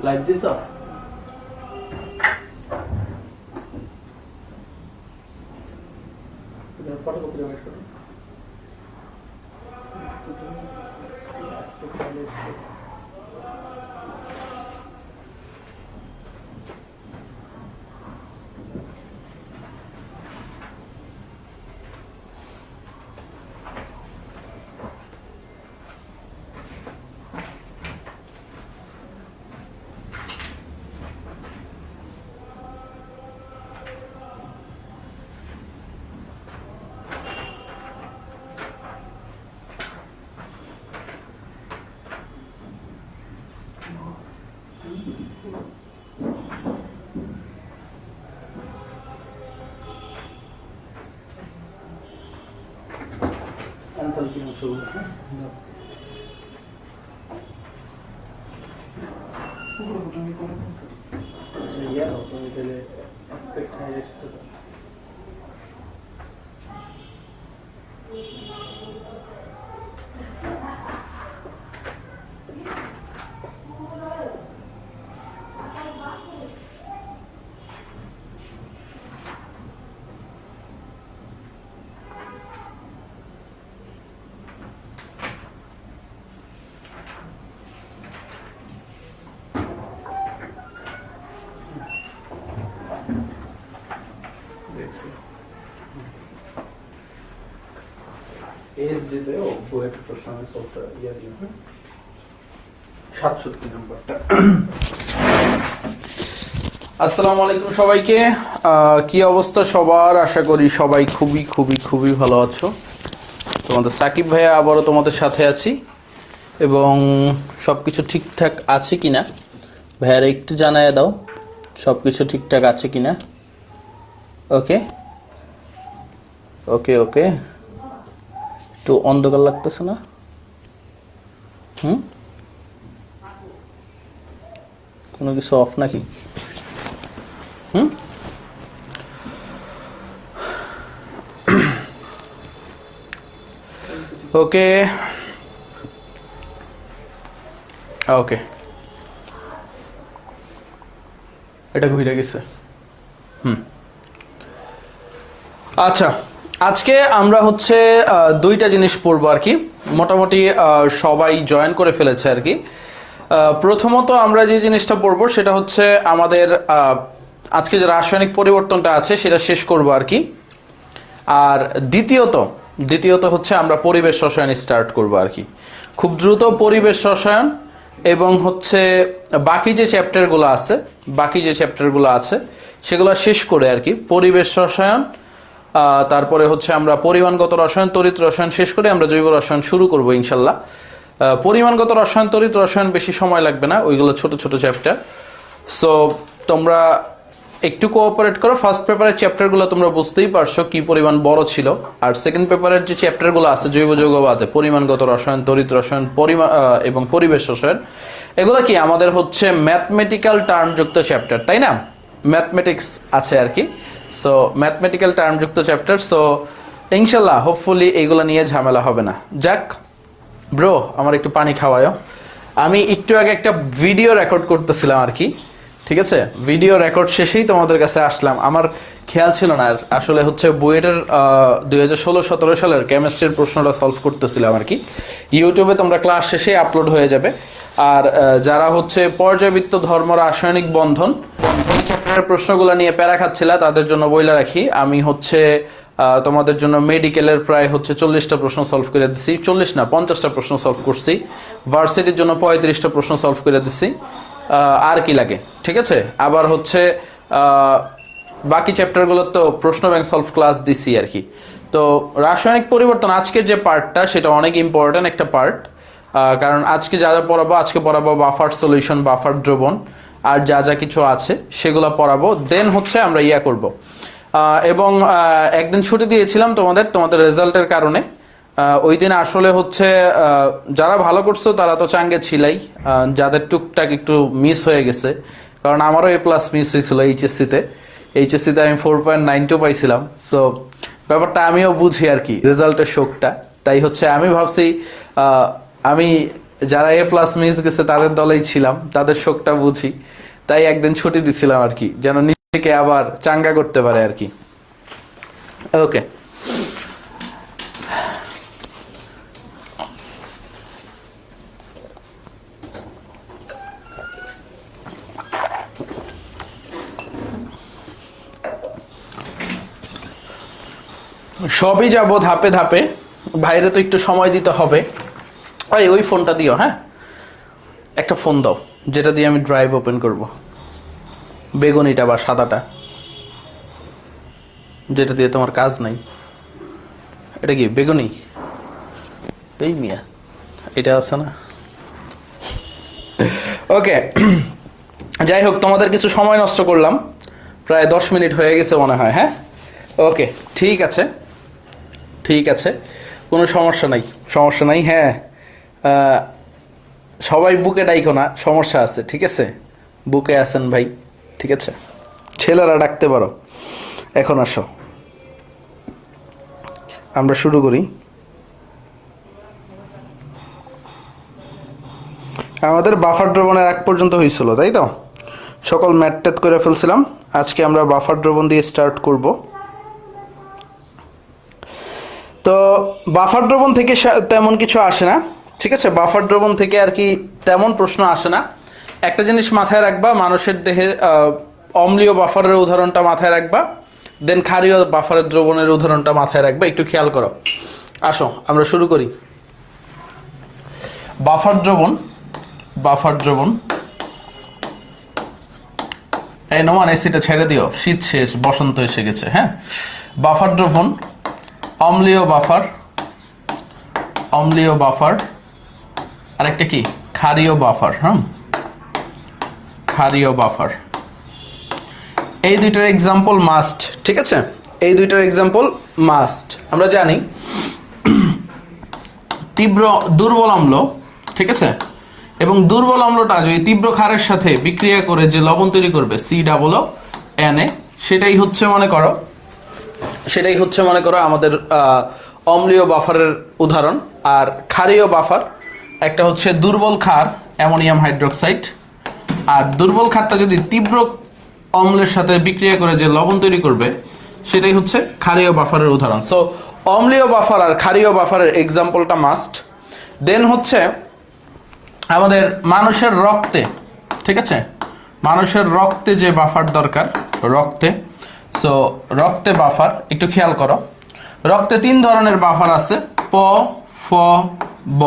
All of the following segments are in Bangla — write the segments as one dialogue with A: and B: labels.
A: Like this up. Photocopy wait करो. Enthalpy mo show. So yeah, automatically effect highlights to the এসজিতে ও বুয়েট প্রশ্নের সফটওয়্যার ইয়া দিও 67 নাম্বারটা। আসসালামু আলাইকুম সবাইকে, কি অবস্থা সবার? আশা করি সবাই খুবই খুবই খুবই ভালো আছো। তোমাদের সাকিব ভাইয়া আবারও তোমাদের সাথে আছি এবং সবকিছু ঠিকঠাক আছে কিনা ভাইয়ারা একটু জানায় দাও, সবকিছু ঠিকঠাক আছে কিনা। ওকে ওকে ওকে, একটু অন্ধকার লাগতেছে না? কোনো কিছু অফ নাকি? ওকে ওকে, এটা ঘুরে গেছে। আচ্ছা, আজকে আমরা হচ্ছে দুইটা জিনিস পড়বো আর কি, মোটামুটি সবাই জয়েন করে ফেলেছে আর কি। প্রথমত আমরা যে জিনিসটা পড়বো সেটা হচ্ছে আমাদের আজকে যে রাসায়নিক পরিবর্তনটা আছে সেটা শেষ করব আর কি। আর দ্বিতীয়ত হচ্ছে আমরা পরিবেশ রসায়ন স্টার্ট করব আর কি। খুব দ্রুত পরিবেশ রসায়ন এবং হচ্ছে বাকি যে চ্যাপ্টারগুলো আছে সেগুলো শেষ করে আর কি পরিবেশ রসায়ন, তারপরে হচ্ছে আমরা পরিমাণগত রসায়ন, তড়িৎ রসায়ন শেষ করে আমরা জৈব রসায়ন শুরু করব ইনশাল্লাহ। পরিমাণগত রসায়ন, তড়িৎ রসায়ন বেশি সময় লাগবে না, ওইগুলো ছোট ছোট চ্যাপ্টার। সো তোমরা একটু কোঅপারেট করো। ফার্স্ট পেপারের চ্যাপ্টারগুলো তোমরা বুঝতেই পারছো কি পরিমাণ বড় ছিল, আর সেকেন্ড পেপারের যে চ্যাপ্টারগুলো আছে জৈব যৌগবাদে, পরিমাণগত রসায়ন, তড়িৎ রসায়ন, এবং পরিবেশ রসায়ন, এগুলো কি আমাদের হচ্ছে ম্যাথমেটিক্যাল টার্মযুক্ত চ্যাপ্টার, তাই না? ম্যাথমেটিক্স আছে আর কি। সো ম্যাথমেটিক্যাল টার্মযুক্ত চ্যাপ্টার। সো ইনশাল্লাহ হোপফুলি এইগুলো নিয়ে ঝামেলা হবে না। যাক ব্রো, আমার একটু পানি খাওয়ায়ও। আমি একটু আগে একটা ভিডিও রেকর্ড করতেছিলাম আর কি, ঠিক আছে? ভিডিও রেকর্ড শেষেই তোমাদের কাছে আসলাম। আমার খেয়াল ছিল না, আসলে হচ্ছে বুয়েটের 2016-17 সালের কেমিস্ট্রির প্রশ্নটা সলভ করতেছিলাম আর কি। ইউটিউবে তোমরা ক্লাস শেষে আপলোড হয়ে যাবে। আর যারা হচ্ছে পর্যাবৃত্ত ধর্ম রাসায়নিক বন্ধন এই চ্যাপ্টারের প্রশ্নগুলো নিয়ে প্যারা খাচ্ছিল তাদের জন্য বইলা রাখি, আমি হচ্ছে তোমাদের জন্য মেডিকেলের প্রায় হচ্ছে 40টা প্রশ্ন সলভ করে দিছি, 40 না 50টা প্রশ্ন সলভ করছি, ভার্সিটির জন্য 35টা প্রশ্ন সলভ করে দিছি। আর কি লাগে, ঠিক আছে। আবার হচ্ছে বাকি চ্যাপ্টারগুলো তো প্রশ্ন ব্যাংক সলভ ক্লাস দিছি আর কি। তো রাসায়নিক পরিবর্তন আজকের যে পার্টটা সেটা অনেক ইম্পর্টেন্ট একটা পার্ট, কারণ আজকে যা যা পড়াবো, আজকে পড়াবো বাফার সলিউশন, বাফার দ্রবণ, আর যা যা কিছু আছে সেগুলো পড়াবো। দেন হচ্ছে আমরা ইয়া করব, এবং একদিন ছুটি দিয়েছিলাম তোমাদের রেজাল্টের কারণে। ওই দিন আসলে হচ্ছে যারা ভালো করছো তারা তো চাঙ্গে ছিলাই, যাদের টুকটাক একটু মিস হয়ে গেছে, কারণ আমারও A+ মিস হয়েছিল এইচএসসিতে আমি 4.92 পাইছিলাম। সো ব্যাপারটা আমিও বুঝি আর কি, রেজাল্টের শোকটা। তাই হচ্ছে আমি ভাবছি আমি যারা A+ মিস গেছে তাদের দলেই ছিলাম, তাদের শোকটা বুঝি, তাই একদিন ছুটি দিছিলাম আর কি, যেন নিজেকে আবার চাঙ্গা করতে পারে আর কি। ওকে, সবই যাব ধাপে ধাপে, বাইরে তো একটু সময় দিতে হবে। ওই ফোনটা দিও, হ্যাঁ একটা ফোন দাও যেটা দিয়ে আমি ড্রাইভ ওপেন করব, বেগুনিটা বা সাদাটা, যেটা দিয়ে তোমার কাজ নাই। এটা কি বেগুনি? এই মিয়া এটা আছে না। ওকে, যাই হোক, তোমাদের কিছু সময় নষ্ট করলাম, প্রায় 10 মিনিট হয়ে গেছে মনে হয়। হ্যাঁ, ওকে, ঠিক আছে, কোনো সমস্যা নাই। হ্যাঁ, সবাই বুকে ডাইকো না, সমস্যা আছে, ঠিক আছে। বুকে আছেন ভাই, ঠিক আছে, ছেলেরা ডাকতে পারো। এখন আসো, আমরা শুরু করি। আমাদের বাফার দ্রবণের এক পর্যন্ত হয়েছিল, তাই তো? সকল ম্যাট করে ফেলছিলাম। আজকে আমরা বাফার দ্রবণ দিয়ে স্টার্ট করব। তো বাফার দ্রবণ থেকে তেমন কিছু আসে না, ঠিক আছে। বাফার দ্রবণ থেকে আর কি তেমন প্রশ্ন আসে না। একটা জিনিস মাথায় রাখবা, মানুষের দেহে অম্লীয় বাফারের উদাহরণটা মাথায় রাখবা, দেন ক্ষারীয় বাফারের দ্রবণের উদাহরণটা মাথায় রাখবা, একটু খেয়াল করো। আসো আমরা শুরু করি। বাফার দ্রবণ এই নোমান এসিটা ছেড়ে দিও, শীত শেষ, বসন্ত এসে গেছে। হ্যাঁ, বাফার দ্রবণ, অম্লীয় বাফার, আরেকটা কি ক্ষারীয় বাফার। ক্ষারীয় বাফার, এই দুইটার এক্সাম্পল মাস্ট, ঠিক আছে। এই দুইটার এক্সাম্পল মাস্ট। আমরা জানি দুর্বল অম্ল, ঠিক আছে, এবং দুর্বল অম্লটা যদি তীব্র ক্ষারের সাথে বিক্রিয়া করে যে লবণ তৈরি করবে COO, সেটাই হচ্ছে মনে করো আমাদের অম্লীয় বাফারের উদাহরণ। আর ক্ষারীয় বাফার একটা হচ্ছে দুর্বল ক্ষার অ্যামোনিয়াম হাইড্রোক্সাইড, আর দুর্বল ক্ষারটা যদি তীব্র অম্লের সাথে বিক্রিয়া করে যে লবণ তৈরি করবে সেটাই হচ্ছে ক্ষারীয় বাফারের উদাহরণ। সো অম্লীয় বাফার আর ক্ষারীয় বাফারের এক্সাম্পলটা মাস্ট। দেন হচ্ছে আমাদের মানুষের রক্তে, ঠিক আছে, মানুষের রক্তে যে বাফার দরকার, রক্তে বাফার একটু খেয়াল করো। রক্তে 3 ধরনের বাফার আছে, প, ফ, ব,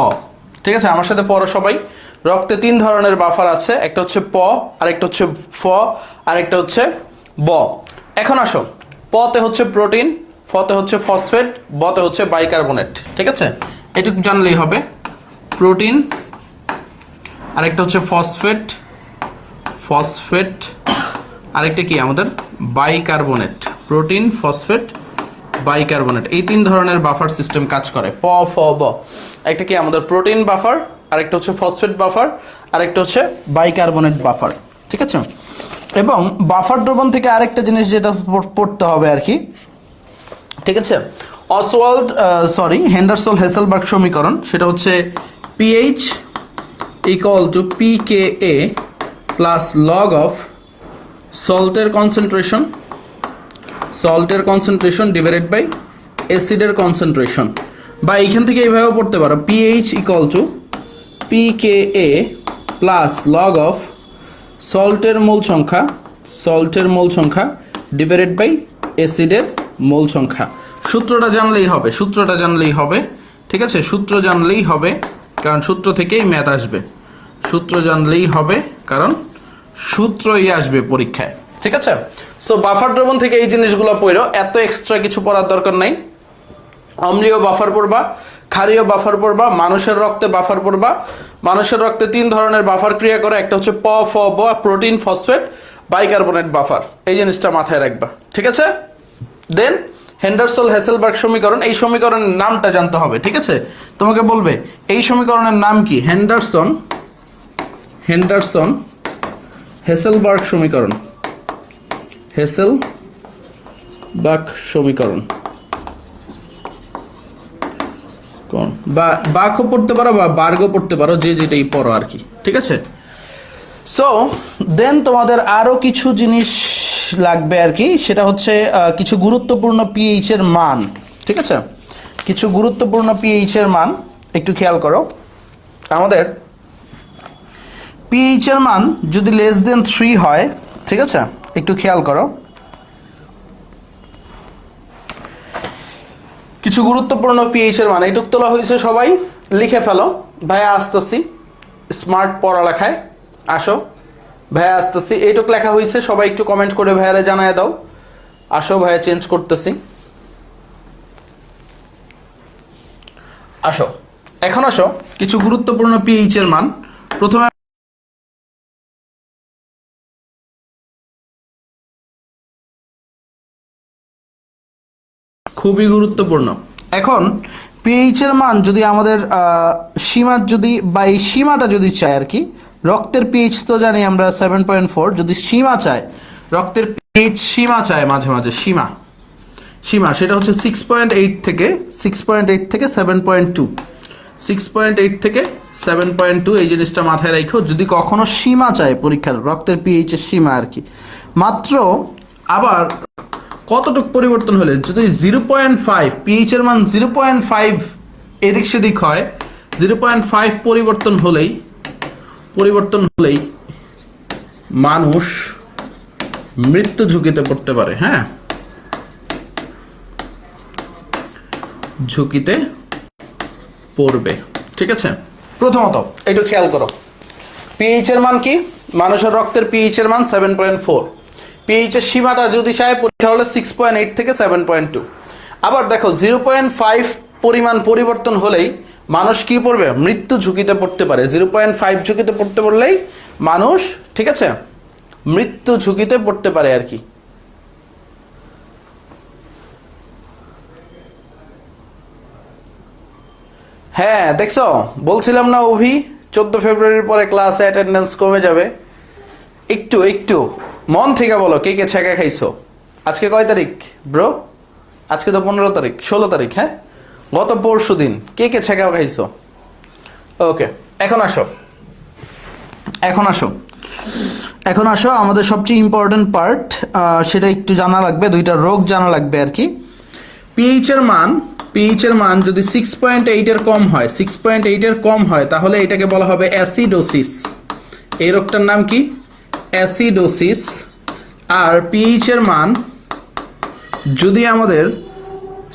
A: ঠিক আছে। আমার সাথে পড়ো সবাই। রক্তে 3 ধরনের বাফার আছে, একটা হচ্ছে প, আরেকটা হচ্ছে ফ, আরেকটা হচ্ছে ব। এখন আসো, পতে হচ্ছে প্রোটিন, ফতে হচ্ছে ফসফেট, বতে হচ্ছে বাইকার্বনেট, ঠিক আছে। এটুকু জানলেই হবে। প্রোটিন, আরেকটা হচ্ছে ফসফেট, আরেকটা কি আমাদের বাইকার্বনেট। প্রোটিন, ফসফেট, বাইকার্বনেট, এই 3 ধরনের বাফার সিস্টেম কাজ করে, প, ফ, ব। একটা কি আমাদের প্রোটিন বাফার, আরেকটা হচ্ছে ফসফেট বাফার, আরেকটা হচ্ছে বাইকার্বনেট বাফার, ঠিক আছে। এবং বাফার দ্রবণ থেকে আরেকটা জিনিস যেটা পড়তে হবে আর কি, ঠিক আছে, হেন্ডারসন-হেসেলবার্গ সমীকরণ, সেটা হচ্ছে pH = pKa plus log of সল্টের কনসেন্ট্রেশন ডিভাইডেড বাই অ্যাসিডের কনসেন্ট্রেশন। বা এইখান থেকে এইভাবে পড়তে পারো, pH = pKa plus log of সল্টের মোল সংখ্যা ডিভাইডেড বাই অ্যাসিডের মোল সংখ্যা। সূত্রটা জানলেই হবে, সূত্রটা জানলেই হবে, ঠিক আছে? সূত্র জানলেই হবে, কারণ সূত্র থেকেই ম্যাথ আসবে। সূত্র জানলেই হবে, কারণ সূত্রই আসবে পরীক্ষায়, ঠিক আছে? সো বাফার দ্রবণ থেকে এই জিনিসগুলো পড়ো, এত এক্সট্রা কিছু পড়ার দরকার নাই। অম্লীয় বাফার পড়বা, ক্ষারীয় বাফার পড়বা, মানুষের রক্তে বাফার পড়বা। মানুষের রক্তে 3 ধরনের বাফার ক্রিয়া করে, একটা হচ্ছে প ফ ব, প্রোটিন, ফসফেট, বাইকার্বনেট বাফার। এই জিনিসটা মাথায় রাখবা, ঠিক আছে? দেন হেন্ডারসন হেসেলবার্গ সমীকরণ, এই সমীকরণের নামটা জানতে হবে, ঠিক আছে? তোমাকে বলবে এই সমীকরণের নাম কি, হেন্ডারসন হেসেলবার্গ সমীকরণ, হেসেলবার্গ সমীকরণ। বা বাকও পড়তে পারো বা বার্গও পড়তে পারো, যে যেটাই পড়ো আর কি, ঠিক আছে? সো দেন তোমাদের আরো কিছু জিনিস লাগবে আর কি, সেটা হচ্ছে কিছু গুরুত্বপূর্ণ পিএইচ এর মান, ঠিক আছে? কিছু গুরুত্বপূর্ণ পিএইচ এর মান একটু খেয়াল করো। আমাদের পিএইচ এর মান যদি লেস দেন 3 হয়, ঠিক আছে, একটু খেয়াল করো। কিছু গুরুত্বপূর্ণ পিএইচ এর মান এইটুক তোলা হয়েছে, সবাই লিখে ফেলো। ভাইয়া আসতেছি, স্মার্ট পড়ালেখায় আসো। ভাইয়া আসতেছি, এইটুক লেখা হয়েছে, সবাই একটু কমেন্ট করে ভাইয়ারে জানায় দাও। আসো ভাইয়া, চেঞ্জ করতেছি। আসো, এখন আসো কিছু গুরুত্বপূর্ণ পিএইচ এর মান। প্রথমে খুবই গুরুত্বপূর্ণ। এখন পিএইচ এর মান যদি আমাদের সীমা যদি বা এই সীমাটা যদি চাই আর কি, রক্তের পিএইচ তো জানি আমরা 7.4, যদি সীমা চায়, রক্তের পিএইচ সীমা চায় মাঝে মাঝে, সীমা সেটা হচ্ছে 6.8 থেকে 7.2, 6.8 থেকে 7.2। এই জিনিসটা মাথায় রাখো, যদি কখনো সীমা চায় পরীক্ষার, রক্তের পিএইচ এর সীমা আর কি। মাত্র আবার কতটুকু পরিবর্তন হলে, যদি 0.5 পিএইচ এর মান 0.5 এদিক সেদিক হয়, 0.5 পরিবর্তন হলেই মানুষ মৃত্যু ঝুঁকিতে পড়তে পারে। হ্যাঁ, ঝুঁকিতে পড়বে, ঠিক আছে? প্রথমত একটু খেয়াল করো, পিএইচ এর মান কি, মানুষের রক্তের পিএইচ এর মান 7.4। পিএইচ এর সীমাটা যদি চায় পরীক্ষা হলে 6.8 থেকে 7.2। আবার দেখো 0.5 পরিমাণ পরিবর্তন হলেই মানুষ কি পড়বে, মৃত্যু ঝুঁকিতে পড়তে পারে। 0.5 ঝুঁকিতে পড়তে পারলেই মানুষ, ঠিক আছে, মৃত্যু ঝুঁকিতে পড়তে পারে আর কি। হ্যাঁ দেখছো, বলছিলাম না অভি 14 ফেব্রুয়ারির পরে ক্লাসে অ্যাটেন্ডেন্স কমে যাবে। একটু একটু মন থেকে বলো, কে কে ছেঁকা খাইছো? আজকে কয় তারিখ ব্রো? আজকে তো 15 তারিখ, 16 তারিখ। হ্যাঁ, গত পরশু দিন কে কে ছেঁকা খাইছো? ওকে, এখন আসো আমাদের সবচেয়ে ইম্পর্টেন্ট পার্ট, সেটা একটু জানা লাগবে, দুইটা রোগ জানা লাগবে আর কি। পিএইচ এর মান যদি 6.8 এর কম হয়, 6.8 এর কম হয়, তাহলে এটাকে বলা হবে অ্যাসিডোসিস। এই রোগটার নাম কি? অ্যাসিডোসিস। আর পিএইচ এর মান যদি আমাদের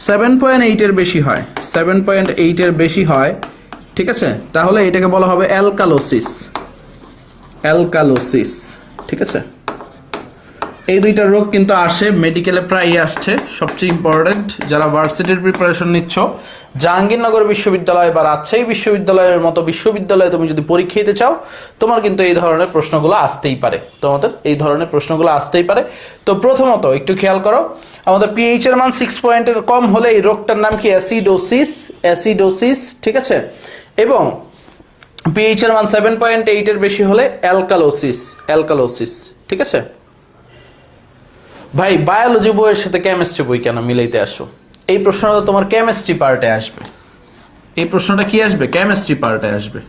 A: 7.8 এর বেশি হয়, 7.8 এর বেশি হয়, ঠিক আছে, তাহলে এটাকে বলা হবে অ্যালকালোসিস। ঠিক আছে? এই দুইটা রোগ কিন্তু আসে মেডিকেলে, প্রায়ই আসছে। সবচেয়ে ইম্পর্টেন্ট, যারা ভার্সিটির প্রিপারেশন নিচ্ছ, জাহাঙ্গীরনগর বিশ্ববিদ্যালয় বা রাজশাহী বিশ্ববিদ্যালয়ের মতো বিশ্ববিদ্যালয়ে তুমি যদি পরীক্ষা দিতে চাও, তোমার কিন্তু এই ধরনের প্রশ্নগুলো আসতেই পারে। তো প্রথমত একটু খেয়াল করো, আমাদের পিএইচ এর মান 6 এর কম হলে এই রোগটার নাম কি? অ্যাসিডোসিস, ঠিক আছে? এবং পিএইচ এর মান 7.8 এর বেশি হলে অ্যালকালোসিস, ঠিক আছে? ভাই বায়োলজি বইয়ের সাথে কেমিস্ট্রি বই কেন মিলাইতে আসো? এই প্রশ্নটা তোমার কেমিস্ট্রি পার্টে আসবে। এই প্রশ্নটা কি আসবে? কেমিস্ট্রি পার্টে আসবে।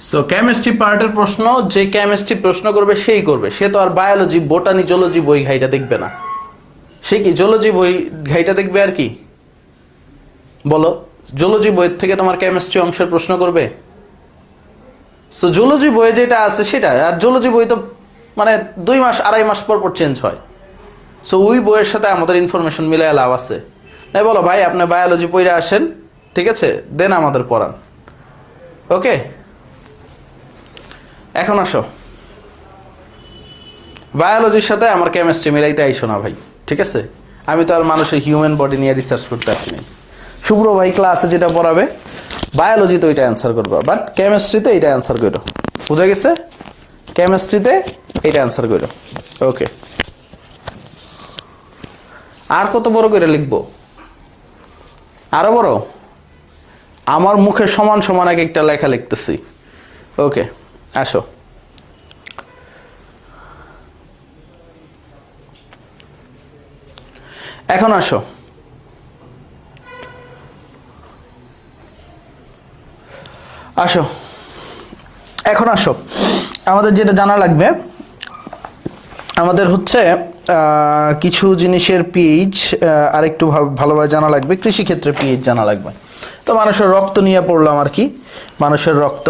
A: সো কেমিস্ট্রি পার্টের প্রশ্ন যে কেমিস্ট্রি প্রশ্ন করবে সেই করবে, সে তো আর বায়োলজি, বোটানি, জুলজি বই ঘাইটা দেখবে না। সে কি জুলজি বই ঘাইটা দেখবে আর কি? বলো, জুলজি বইয়ের থেকে তোমার কেমিস্ট্রি অংশের প্রশ্ন করবে? সো জুলজি বইয়ে যেটা আছে সেটা, আর জুলজি বই তো মানে 2 মাস 2.5 মাস পর চেঞ্জ হয়। সো ওই বইয়ের সাথে আমাদের ইনফরমেশন মিলাই লাভ আছে। নাই বলো ভাই আপনি বায়োলজি পড়ে আসেন, ঠিক আছে, দেন আমাদের পড়ান। ওকে, এখন আসো, বায়োলজির সাথে আমার কেমিস্ট্রি মিলাইতে আইসো না ভাই, ঠিক আছে? আমি তো আর মানুষের হিউম্যান বডি নিয়ে রিসার্চ করতে আসিনি। শুভ্র ভাই ক্লাসে যেটা পড়াবে বায়োলজিতে ওইটা অ্যান্সার করবো, বাট কেমিস্ট্রিতে এইটা অ্যান্সার করো। বুঝা গেছে? কেমিস্ট্রিতে এইটা অ্যান্সার করো। ওকে, আর কত বড় করে লিখবো? আরো বড়? আমার মুখে সমান সমান এক একটা লেখা লিখতেছি। ওকে, আসো। এখন আসো, আসো, এখন আসো। আমাদের যেটা জানা লাগবে, আমাদের হচ্ছে কিছু জিনিসের পিএইচ আরেকটু ভালোভাবে জানা লাগবে। কৃষিক্ষেত্রে পিএইচ জানা লাগবে। তো মানুষের রক্ত নিয়ে পড়লাম আর কি, মানুষের রক্ত।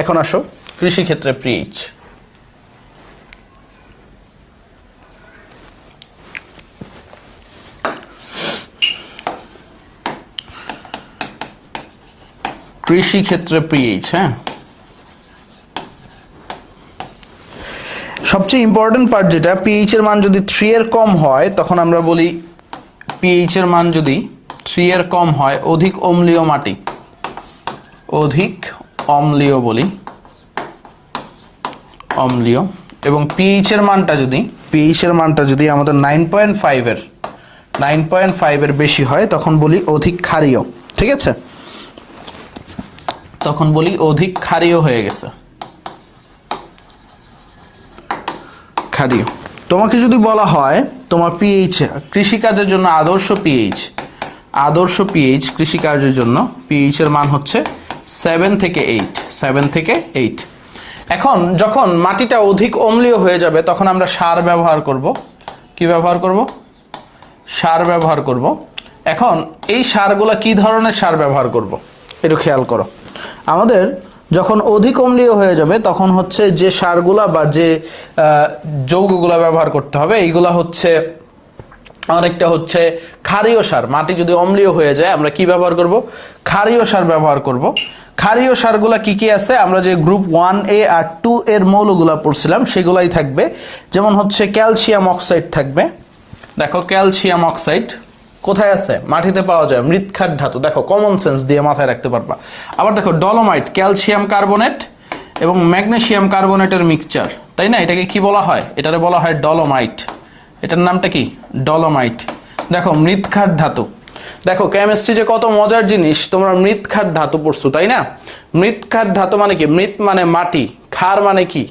A: এখন আসো কৃষিক্ষেত্রে পিএইচ। কৃষিক্ষেত্রে পিএইচ, হ্যাঁ, সবচেয়ে ইম্পর্টেন্ট পার্ট যেটা, পিএইচ এর মান যদি 3 এর কম হয় তখন আমরা বলি, পিএইচ এর মান যদি 3 এর কম হয়, অধিক অম্লীয় মাটি, অধিক অম্লীয় বলি, অম্লীয়। এবং পিএইচ এর মানটা যদি আমাদের 9.5 এর বেশি হয় তখন বলি অধিক ক্ষারীয়, ঠিক আছে? তখন বলি অধিক ক্ষারীয় হয়ে গেছে, ক্ষারীয়। তোমাকে যদি বলা হয় তোমার পিএইচ কৃষিকাজের জন্য আদর্শ পিএইচ কৃষিকাজের জন্য পিএইচ এর মান হচ্ছে 7 থেকে 8। এখন যখন মাটিটা অধিক অম্লীয় হয়ে যাবে তখন আমরা সার ব্যবহার করব। কি ব্যবহার করব? সার ব্যবহার করব। এখন এই সারগুলা কি ধরনের সার ব্যবহার করব একটু খেয়াল করো। আমাদের যখন অধিক অম্লীয় হয়ে যাবে তখন হচ্ছে যে সারগুলা বা যে যৌগগুলা ব্যবহার করতে হবে, এইগুলা হচ্ছে আরেকটা হচ্ছে ক্ষারীয় সার। মাটি যদি অম্লীয় হয়ে যায় আমরা কি ব্যবহার করব? ক্ষারীয় সার ব্যবহার করব। ক্ষারীয় সারগুলা কি কি আছে? আমরা যে গ্রুপ 1A আর 2 এর মৌলগুলা পড়ছিলাম সেগুলাই থাকবে। যেমন হচ্ছে ক্যালসিয়াম অক্সাইড থাকবে। দেখো ক্যালসিয়াম অক্সাইড কোথায় আছে? মাটিতে পাওয়া যায়, মৃৎক্ষার ধাতু। দেখো কমন সেন্স দিয়ে মাথায় রাখতে পারবা। আবার দেখো ডলোমাইট, ক্যালসিয়াম কার্বনেট এবং ম্যাগনেসিয়াম কার্বনেটের মিক্সচার, তাই না? এটাকে কি বলা হয়? এটারে বলা হয় ডলোমাইট। এটার নামটা কি? ডলোমাইট। দেখো মৃৎক্ষার ধাতু। দেখো কেমিস্ট্রি যে কত মজার জিনিস, তোমরা মৃৎক্ষার ধাতু পড়ছো তাই না? মৃৎক্ষার ধাতু মানে কি? মৃৎ মানে মাটি, ক্ষার মানে কি?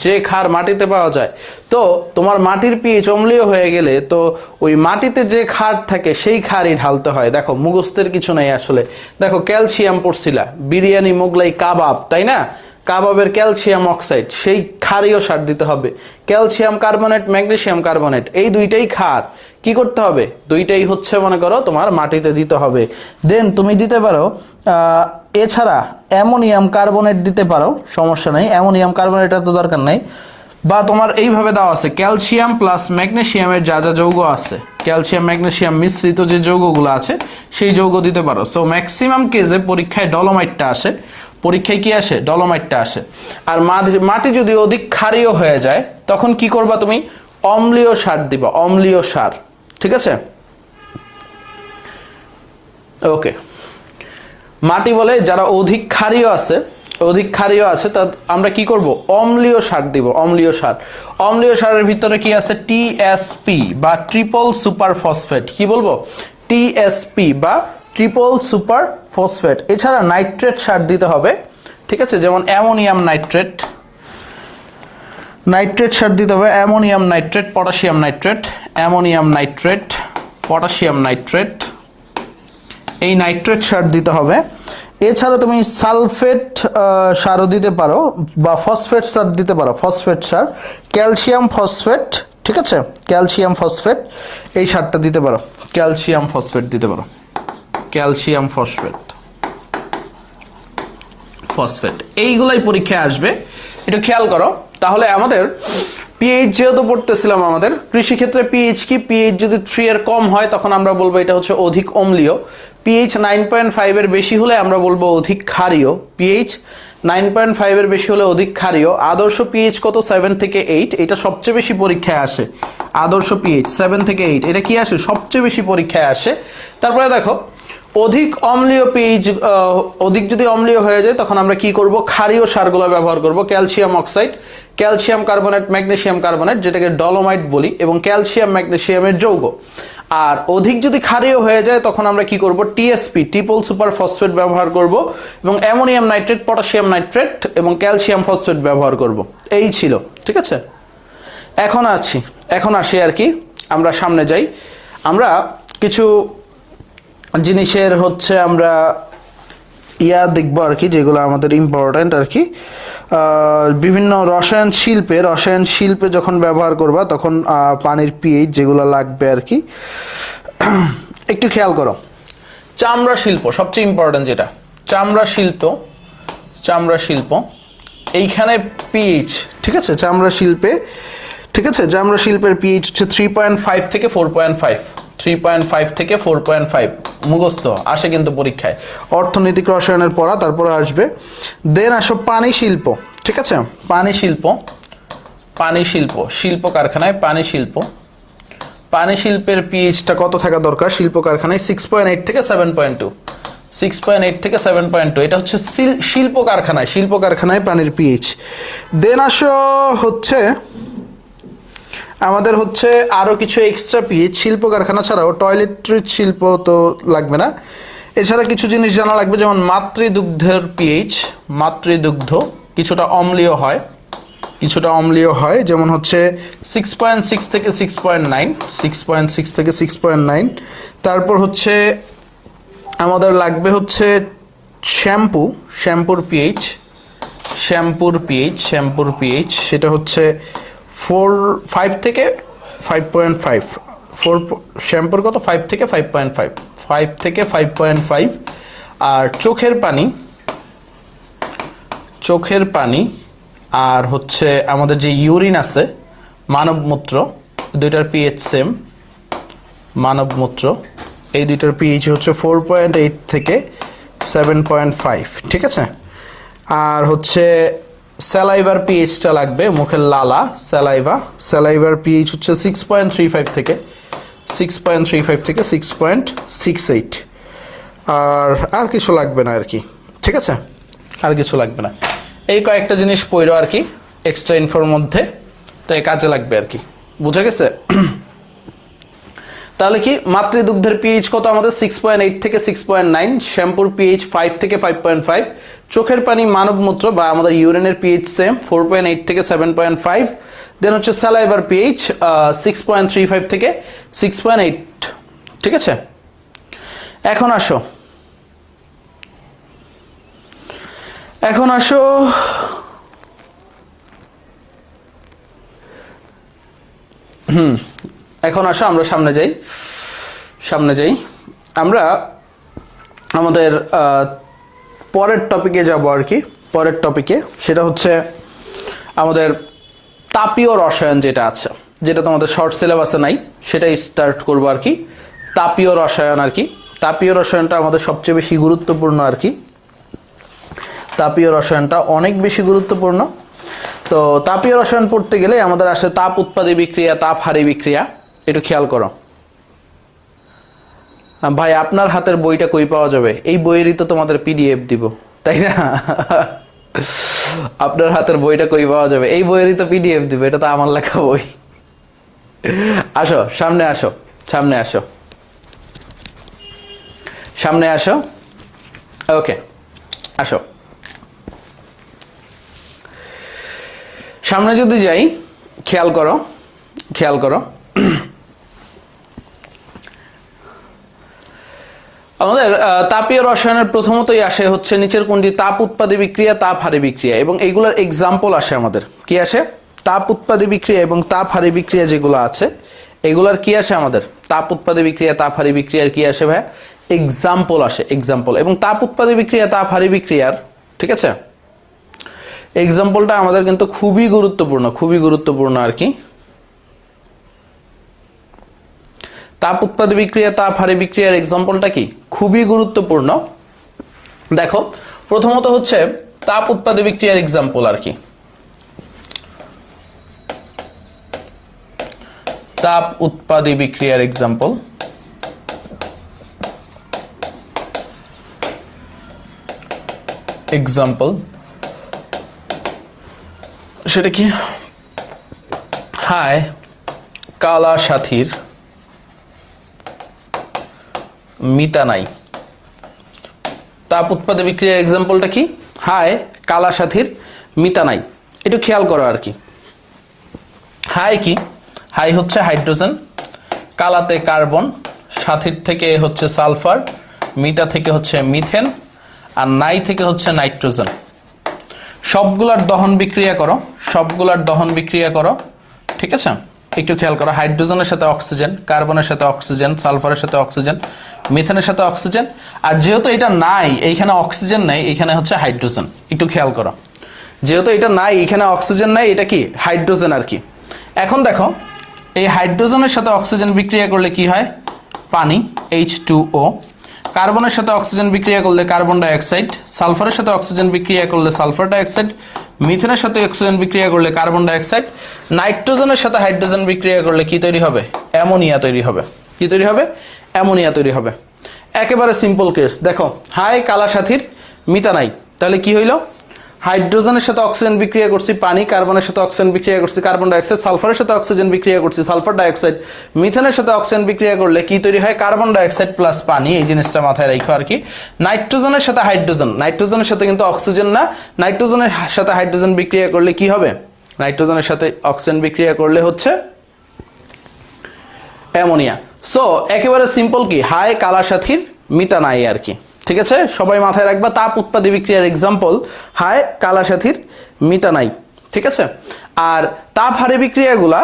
A: যে ক্ষার মাটিতে পাওয়া যায়। তো তোমার মাটির পিএইচ অম্লীয় হয়ে গেলে তো ওই মাটিতে যে ক্ষার থাকে সেই ক্ষারই ঢালতে হয়। দেখো মুখস্থের কিছু নেই আসলে। দেখো ক্যালসিয়াম পড়ছিলা, বিরিয়ানি, মোগলাই, কাবাব, তাই না? কাবাবের ক্যালসিয়াম অক্সাইড, সেই ক্ষারীয় সার দিতে হবে। ক্যালসিয়াম কার্বনেট, ম্যাগনেসিয়াম কার্বনেট, এই দুইটাই ক্ষার। কি করতে হবে? দুইটাই হচ্ছে মনে করো তোমার মাটিতে দিতে হবে। দেন তুমি দিতে পারো এছাড়া অ্যামোনিয়াম কার্বনেট দিতে পারো, সমস্যা নেই। অ্যামোনিয়াম কার্বনেট তো দরকার নাই। বা তোমার এইভাবে দেওয়া আছে ক্যালসিয়াম প্লাস ম্যাগনেসিয়ামের যা যা যৌগ আছে, ক্যালসিয়াম ম্যাগনেসিয়াম মিশ্রিত যে যৌগগুলো আছে সেই যৌগ দিতে পারো। সো ম্যাক্সিমাম কেসে পরীক্ষায় ডলোমাইটটা আসে। পরীক্ষায় কি আসে? ডলোমাইটটা আসে। আর মাটি যদি অধিক ক্ষারীয় হয়ে যায় তখন কি করবা তুমি? অম্লীয় সার দিবা, অম্লীয় সার, ঠিক আছে? ওকে, মাটি বলে যারা অধিক ক্ষারীয় আছে তা আমরা কি করব? অম্লীয় সার দিব, অম্লীয় সার। অম্লীয় সারের ভিতরে কি আছে? টিএসপি বা ট্রিপল সুপার ফসফেট। কি বলবো? টিএসপি বা ট্রিপল সুপার ফসফেট। এছাড়া নাইট্রেট সার দিতে হবে, ঠিক আছে? যেমন অ্যামোনিয়াম নাইট্রেট, সার দিতে হবে। Ammonium nitrate, potassium nitrate, ammonium nitrate, potassium nitrate, এই নাইট্রেট সার দিতে হবে। এছাড়া তুমি সালফেট সারও দিতে পারো বা ফসফেট সার দিতে পারো, ফসফেট সার, ক্যালসিয়াম ফসফেট, ঠিক আছে? ক্যালসিয়াম ফসফেট এই সারটা দিতে পারো, ক্যালসিয়াম ফসফেট দিতে পারো, ক্যালসিয়াম ফসফেট এইগুলাই পরীক্ষায় আসবে, একটু খেয়াল করো। তাহলে আমাদের পিএইচ যেহেতু পড়তেছিলাম আমাদের কৃষি ক্ষেত্রে পিএইচ কি, পিএইচ যদি 3 এর কম হয় তখন আমরা বলবো এটা হচ্ছে অধিক অম্লীয়। পিএইচ 9.5 এর বেশি হলে আমরা বলবো অধিক ক্ষারীয়। পিএইচ 9.5 এর বেশি হলে অধিক ক্ষারীয়। আদর্শ পিএইচ কত? 7 থেকে 8। এটা সবচেয়ে বেশি পরীক্ষায় আসে। আদর্শ পিএইচ 7 থেকে 8 এটা কি আসে? সবচেয়ে বেশি পরীক্ষায় আসে। তারপরে দেখো অধিক অম্লীয় পিএইচ, অধিক যদি অম্লীয় হয়ে যায় তখন আমরা কি করব? ক্ষারীয় সারগুলো ব্যবহার করব। Calcium oxide, calcium carbonate, magnesium carbonate যেটাকে ডলোমাইট বলি, এবং ক্যালসিয়াম ম্যাগনেসিয়ামের যৌগ। আর অধিক যদি ক্ষারীয় হয়ে যায় তখন আমরা কি করব? টিএসপি, ট্রিপল সুপার ফসফেট ব্যবহার করব, এবং অ্যামোনিয়াম নাইট্রেট, পটাশিয়াম নাইট্রেট এবং ক্যালসিয়াম ফসফেট ব্যবহার করব। এই ছিল, ঠিক আছে। এখন আসি আর কি, আমরা সামনে যাই। আমরা কিছু জিনিসের হচ্ছে আমরা দেখবো আর কি, যেগুলো আমাদের ইম্পর্ট্যান্ট আর কি। বিভিন্ন রসায়ন শিল্পে যখন ব্যবহার করবা তখন পানির পিএইচ যেগুলো লাগবে আর কি, একটু খেয়াল করো। চামড়া শিল্প সবচেয়ে ইম্পর্ট্যান্ট, যেটা চামড়া শিল্প এইখানে পিএইচ, ঠিক আছে। চামড়া শিল্পের পিএইচ হচ্ছে 3.5 থেকে 4.5, 3.5 থেকে 4.5 মুখস্থ আসে কিন্তু পরীক্ষায়। অর্থনৈতিক রসায়নের পড়া তারপরে আসবে। দেন আসো পানি শিল্প, ঠিক আছে। পানি শিল্প শিল্প কারখানায় পানি শিল্পের পিএইচটা কত থাকা দরকার? শিল্প কারখানায় 6.8 থেকে 7.2, 6.8 থেকে 7.2 এটা হচ্ছে শিল্প কারখানায় পানির পিএইচ। দেন আসো হচ্ছে আমাদের হচ্ছে আরো কিছু এক্সট্রা পিএইচ শিল্প কারখানা ছাড়াও। টয়লেট্রিজ শিল্প তো লাগবে না, এছাড়া কিছু জিনিস জানা লাগবে, যেমন মাতৃদুগ্ধের পিএইচ। মাতৃদুগ্ধ কিছুটা অম্লীয় হয়, যেমন হচ্ছে 6.6 থেকে 6.9, 6.6 থেকে 6.9। তারপর হচ্ছে আমাদের লাগবে হচ্ছে শ্যাম্পুর পিএইচ সেটা হচ্ছে 5 থেকে 5.5। শ্যাম্পুর কত? 5 থেকে 5.5। আর চোখের পানি আর হচ্ছে আমাদের যে ইউরিন আছে, মানবমূত্র, দুইটার পিএইচ সেম। মানবমূত্র এই দুইটার পিএইচ হচ্ছে 4.8 থেকে 7.5, ঠিক আছে। আর হচ্ছে স্যালাইভার পিএইচটা লাগবে, মুখের লালা, স্যালাইভার পিএইচ হচ্ছে 6.35 থেকে 6.68। আর কিছু লাগবে না আর কি, ঠিক আছে। আর কিছু লাগবে না, এই কয়েকটা জিনিস পড়ো আর কি এক্সট্রা ইনফোর মধ্যে, তো এই কাজে লাগবে আর কি। বুঝা গেছে? তাহলে কি মাতৃদুগ্ধের পিএইচ কত আমাদের? 6.8 থেকে 6.9। শ্যাম্পুর পিএইচ 5 থেকে 5.5। চোখের পানি, মানবমূত্র বা আমাদের ইউরিনের পিএইচ সেম 4.8 থেকে 7.5। দেন হচ্ছে স্যালাইভার পিএইচ 6.35 থেকে 6.8, ঠিক আছে। এখন আসো আমরা সামনে যাই। আমরা আমাদের পরের টপিকে যাব আর কি। পরের টপিকে সেটা হচ্ছে আমাদের তাপীয় রসায়ন যেটা আছে, যেটা তোমাদের শর্ট সিলেবাসে নাই, সেটাই স্টার্ট করবো আর কি। তাপীয় রসায়ন আর কি, তাপীয় রসায়নটা আমাদের সবচেয়ে বেশি গুরুত্বপূর্ণ আর কি। তাপীয় রসায়নটা অনেক বেশি গুরুত্বপূর্ণ। তো তাপীয় রসায়ন পড়তে গেলে আমাদের আসে তাপ উৎপাদী বিক্রিয়া, তাপ হারী বিক্রিয়া। একটু খেয়াল করো ভাই, আপনার হাতের বইটা কই পাওয়া যাবে? এই বইয়েরই তো তোমাদের পিডিএফ দিব, তাই না? আপনার হাতের বইটা কই পাওয়া যাবে? এই বইয়েরই তো পিডিএফ দিব, এটা তো আমার লেখা বই। আসো সামনে আসো। ওকে, আসো সামনে যদি যাই, খেয়াল করো আমাদের তাপীয় রসায়নের প্রথমতই আসে হচ্ছে নিচের কোনটি? তাপ উৎপাদী বিক্রিয়া, তাপ হারী বিক্রিয়া, এবং এইগুলোর এক্সাম্পল আসে আমাদের। কি আসে? তাপ উৎপাদী বিক্রিয়া এবং তাপ হারী বিক্রিয়া যেগুলো আছে, এগুলার কি আসে আমাদের? তাপ উৎপাদী বিক্রিয়া, তাপ হারী বিক্রিয়ার কি আসে ভাই? এক্সাম্পল আসে, এক্সাম্পল। এবং তাপ উৎপাদী বিক্রিয়া, তাপ হারী বিক্রিয়ার, ঠিক আছে, এক্সাম্পলটা আমাদের কিন্তু খুবই গুরুত্বপূর্ণ আর কি। তাপ উৎপাদী বিক্রিয়া, তাপ হারি বিক্রিয়ার এক্সাম্পলটা কি খুবই গুরুত্বপূর্ণ। দেখো প্রথমত হচ্ছে তাপ উৎপাদী বিক্রিয়ার এক্সাম্পল আর কি। তাপ উৎপাদী বিক্রিয়ার এক্সাম্পল, সেটা কি? হায় কালা সাথীর মিতা নাই। তাপ উৎপাদী বিক্রিয়ার এক্সাম্পলটা কি? হায় কালা সাথীর মিতা নাই। একটু খেয়াল করো আর কি। হাই কি? হাই হচ্ছে হাইড্রোজেন, কালাতে কার্বন, সাথীর থেকে হচ্ছে সালফার, মিটা থেকে হচ্ছে মিথেন, আর নাই থেকে হচ্ছে নাইট্রোজেন। সবগুলার দহন বিক্রিয়া করো, ঠিক আছে? একটু খেয়াল করো, হাইড্রোজেনের সাথে অক্সিজেন, কার্বনের সাথে অক্সিজেন, সালফারের সাথে অক্সিজেন, মিথেনের সাথে অক্সিজেন। আর যেহেতু এটা নাই, এইখানে অক্সিজেন নাই, এখানে হচ্ছে হাইড্রোজেন। একটু খেয়াল করো, যেহেতু এটা নাই, এখানে অক্সিজেন নাই, এটা কি হাইড্রোজেন আর কি। এখন দেখো এই হাইড্রোজেনের সাথে অক্সিজেন বিক্রিয়া করলে কি হয়? পানি, H2O। কার্বনের সাথে অক্সিজেন বিক্রিয়া করলে কার্বন ডাইঅক্সাইড, সালফারের সাথে অক্সিজেন বিক্রিয়া করলে সালফার ডাইঅক্সাইড, মিথেনের সাথে অক্সিজেন বিক্রিয়া করলে কার্বন ডাইঅক্সাইড, নাইট্রোজেনের সাথে হাইড্রোজেন বিক্রিয়া করলে কি তৈরি হবে? অ্যামোনিয়া তৈরি হবে। কি তৈরি হবে? অ্যামোনিয়া তৈরি হবে। একেবারে সিম্পল কেস। দেখো হাই কালা সাথীর মিতা নাই, তাহলে কি হইল? হাইড্রোজেনের সাথে অক্সিজেন বিক্রিয়া করছি পানি, কার্বনের সাথে অক্সিজেন বিক্রিয়া করছি কার্বন ডাইঅক্সাইড, সালফারের সাথে অক্সিজেন বিক্রিয়া করছি সালফার ডাইঅক্সাইড, মিথেনের সাথে অক্সিজেন বিক্রিয়া করলে কি তৈরি হয়? কার্বন ডাইঅক্সাইড প্লাস পানি। এই জিনিসটা মাথায় রাখো আর কি। নাইট্রোজেনের সাথে হাইড্রোজেন, নাইট্রোজেনের সাথে কিন্তু অক্সিজেন না, নাইট্রোজেনের সাথে হাইড্রোজেন বিক্রিয়া করলে কি হবে? নাইট্রোজেনের সাথে অক্সিজেন বিক্রিয়া করলে হচ্ছে অ্যামোনিয়া। সো একেবারে সিম্পল কি, হাই কালা সাথীর মিতা নাই আর কি। ঠিক আছে, সবাই মাথায় রাখবা। তাপ উৎপাদী বিক্রিয়ার এক্সাম্পল হাই কালা সাথীর মিতা নাই। ঠিক আছে, আর তাপ হারি বিক্রিয়াগুলা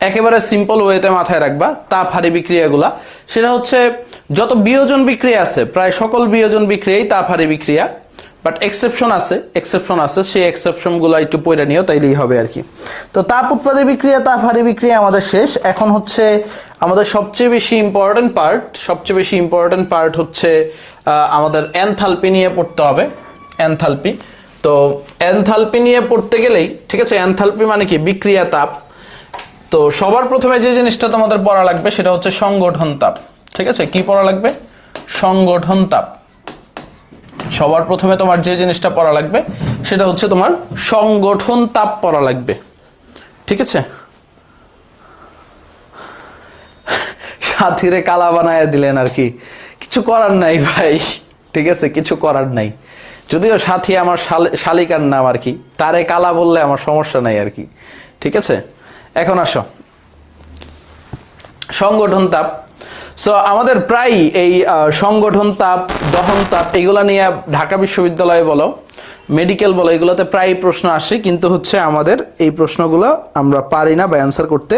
A: একেবারে সিম্পল ওয়েতে মাথায় রাখবা। তাপ হারি বিক্রিয়াগুলা সেটা হচ্ছে যত বিয়োজন বিক্রিয়া আছে, প্রায় সকল বিয়োজন বিক্রিয়াই তাপ হারি বিক্রিয়া, বাট এক্সেপশন আছে, সেই এক্সেপশন গুলো একটু পড়ে নিও, তাইলেই হবে আর কি। তো তাপ উৎপাদী বিক্রিয়া, তাপ হারি বিক্রিয়া আমাদের শেষ। এখন হচ্ছে আমাদের সবচেয়ে বেশি ইম্পর্টেন্ট পার্ট হচ্ছে আমাদের এনথালপি নিয়ে পড়তে হবে। এনথালপি, তো এনথালপি নিয়ে পড়তে গেলেই, ঠিক আছে, এনথালপি মানে কি? বিক্রিয়া তাপ। তো সবার প্রথমে যে জিনিসটা তোমাদের পড়া লাগবে সেটা হচ্ছে সংগঠন তাপ। ঠিক আছে, কি পড়া লাগবে? সংগঠন তাপ। সবার প্রথমে তোমার যে জিনিসটা পড়া লাগবে সেটা হচ্ছে তোমার সংগঠন তাপ পড়া লাগবে। ঠিক আছে, সাথীরে কালা বানায় দিলেন আর কি, কিছু করার নাই ভাই। ঠিক আছে, কিছু করার নাই। যদিও সাথী আমার শালিকার নাম আর কি, তারে কালা বললে আমার সমস্যা নাই আর কি। ঠিক আছে, এখন আসো সংগঠন তাপ। সো আমাদের প্রায় এই সংগঠন তাপ, দহন তাপ এগুলা নিয়ে ঢাকা বিশ্ববিদ্যালয়ে বলো, মেডিকেল বলো, এগুলোতে প্রায় প্রশ্ন আসে, কিন্তু হচ্ছে আমাদের এই প্রশ্নগুলো আমরা পারি না বা অ্যান্সার করতে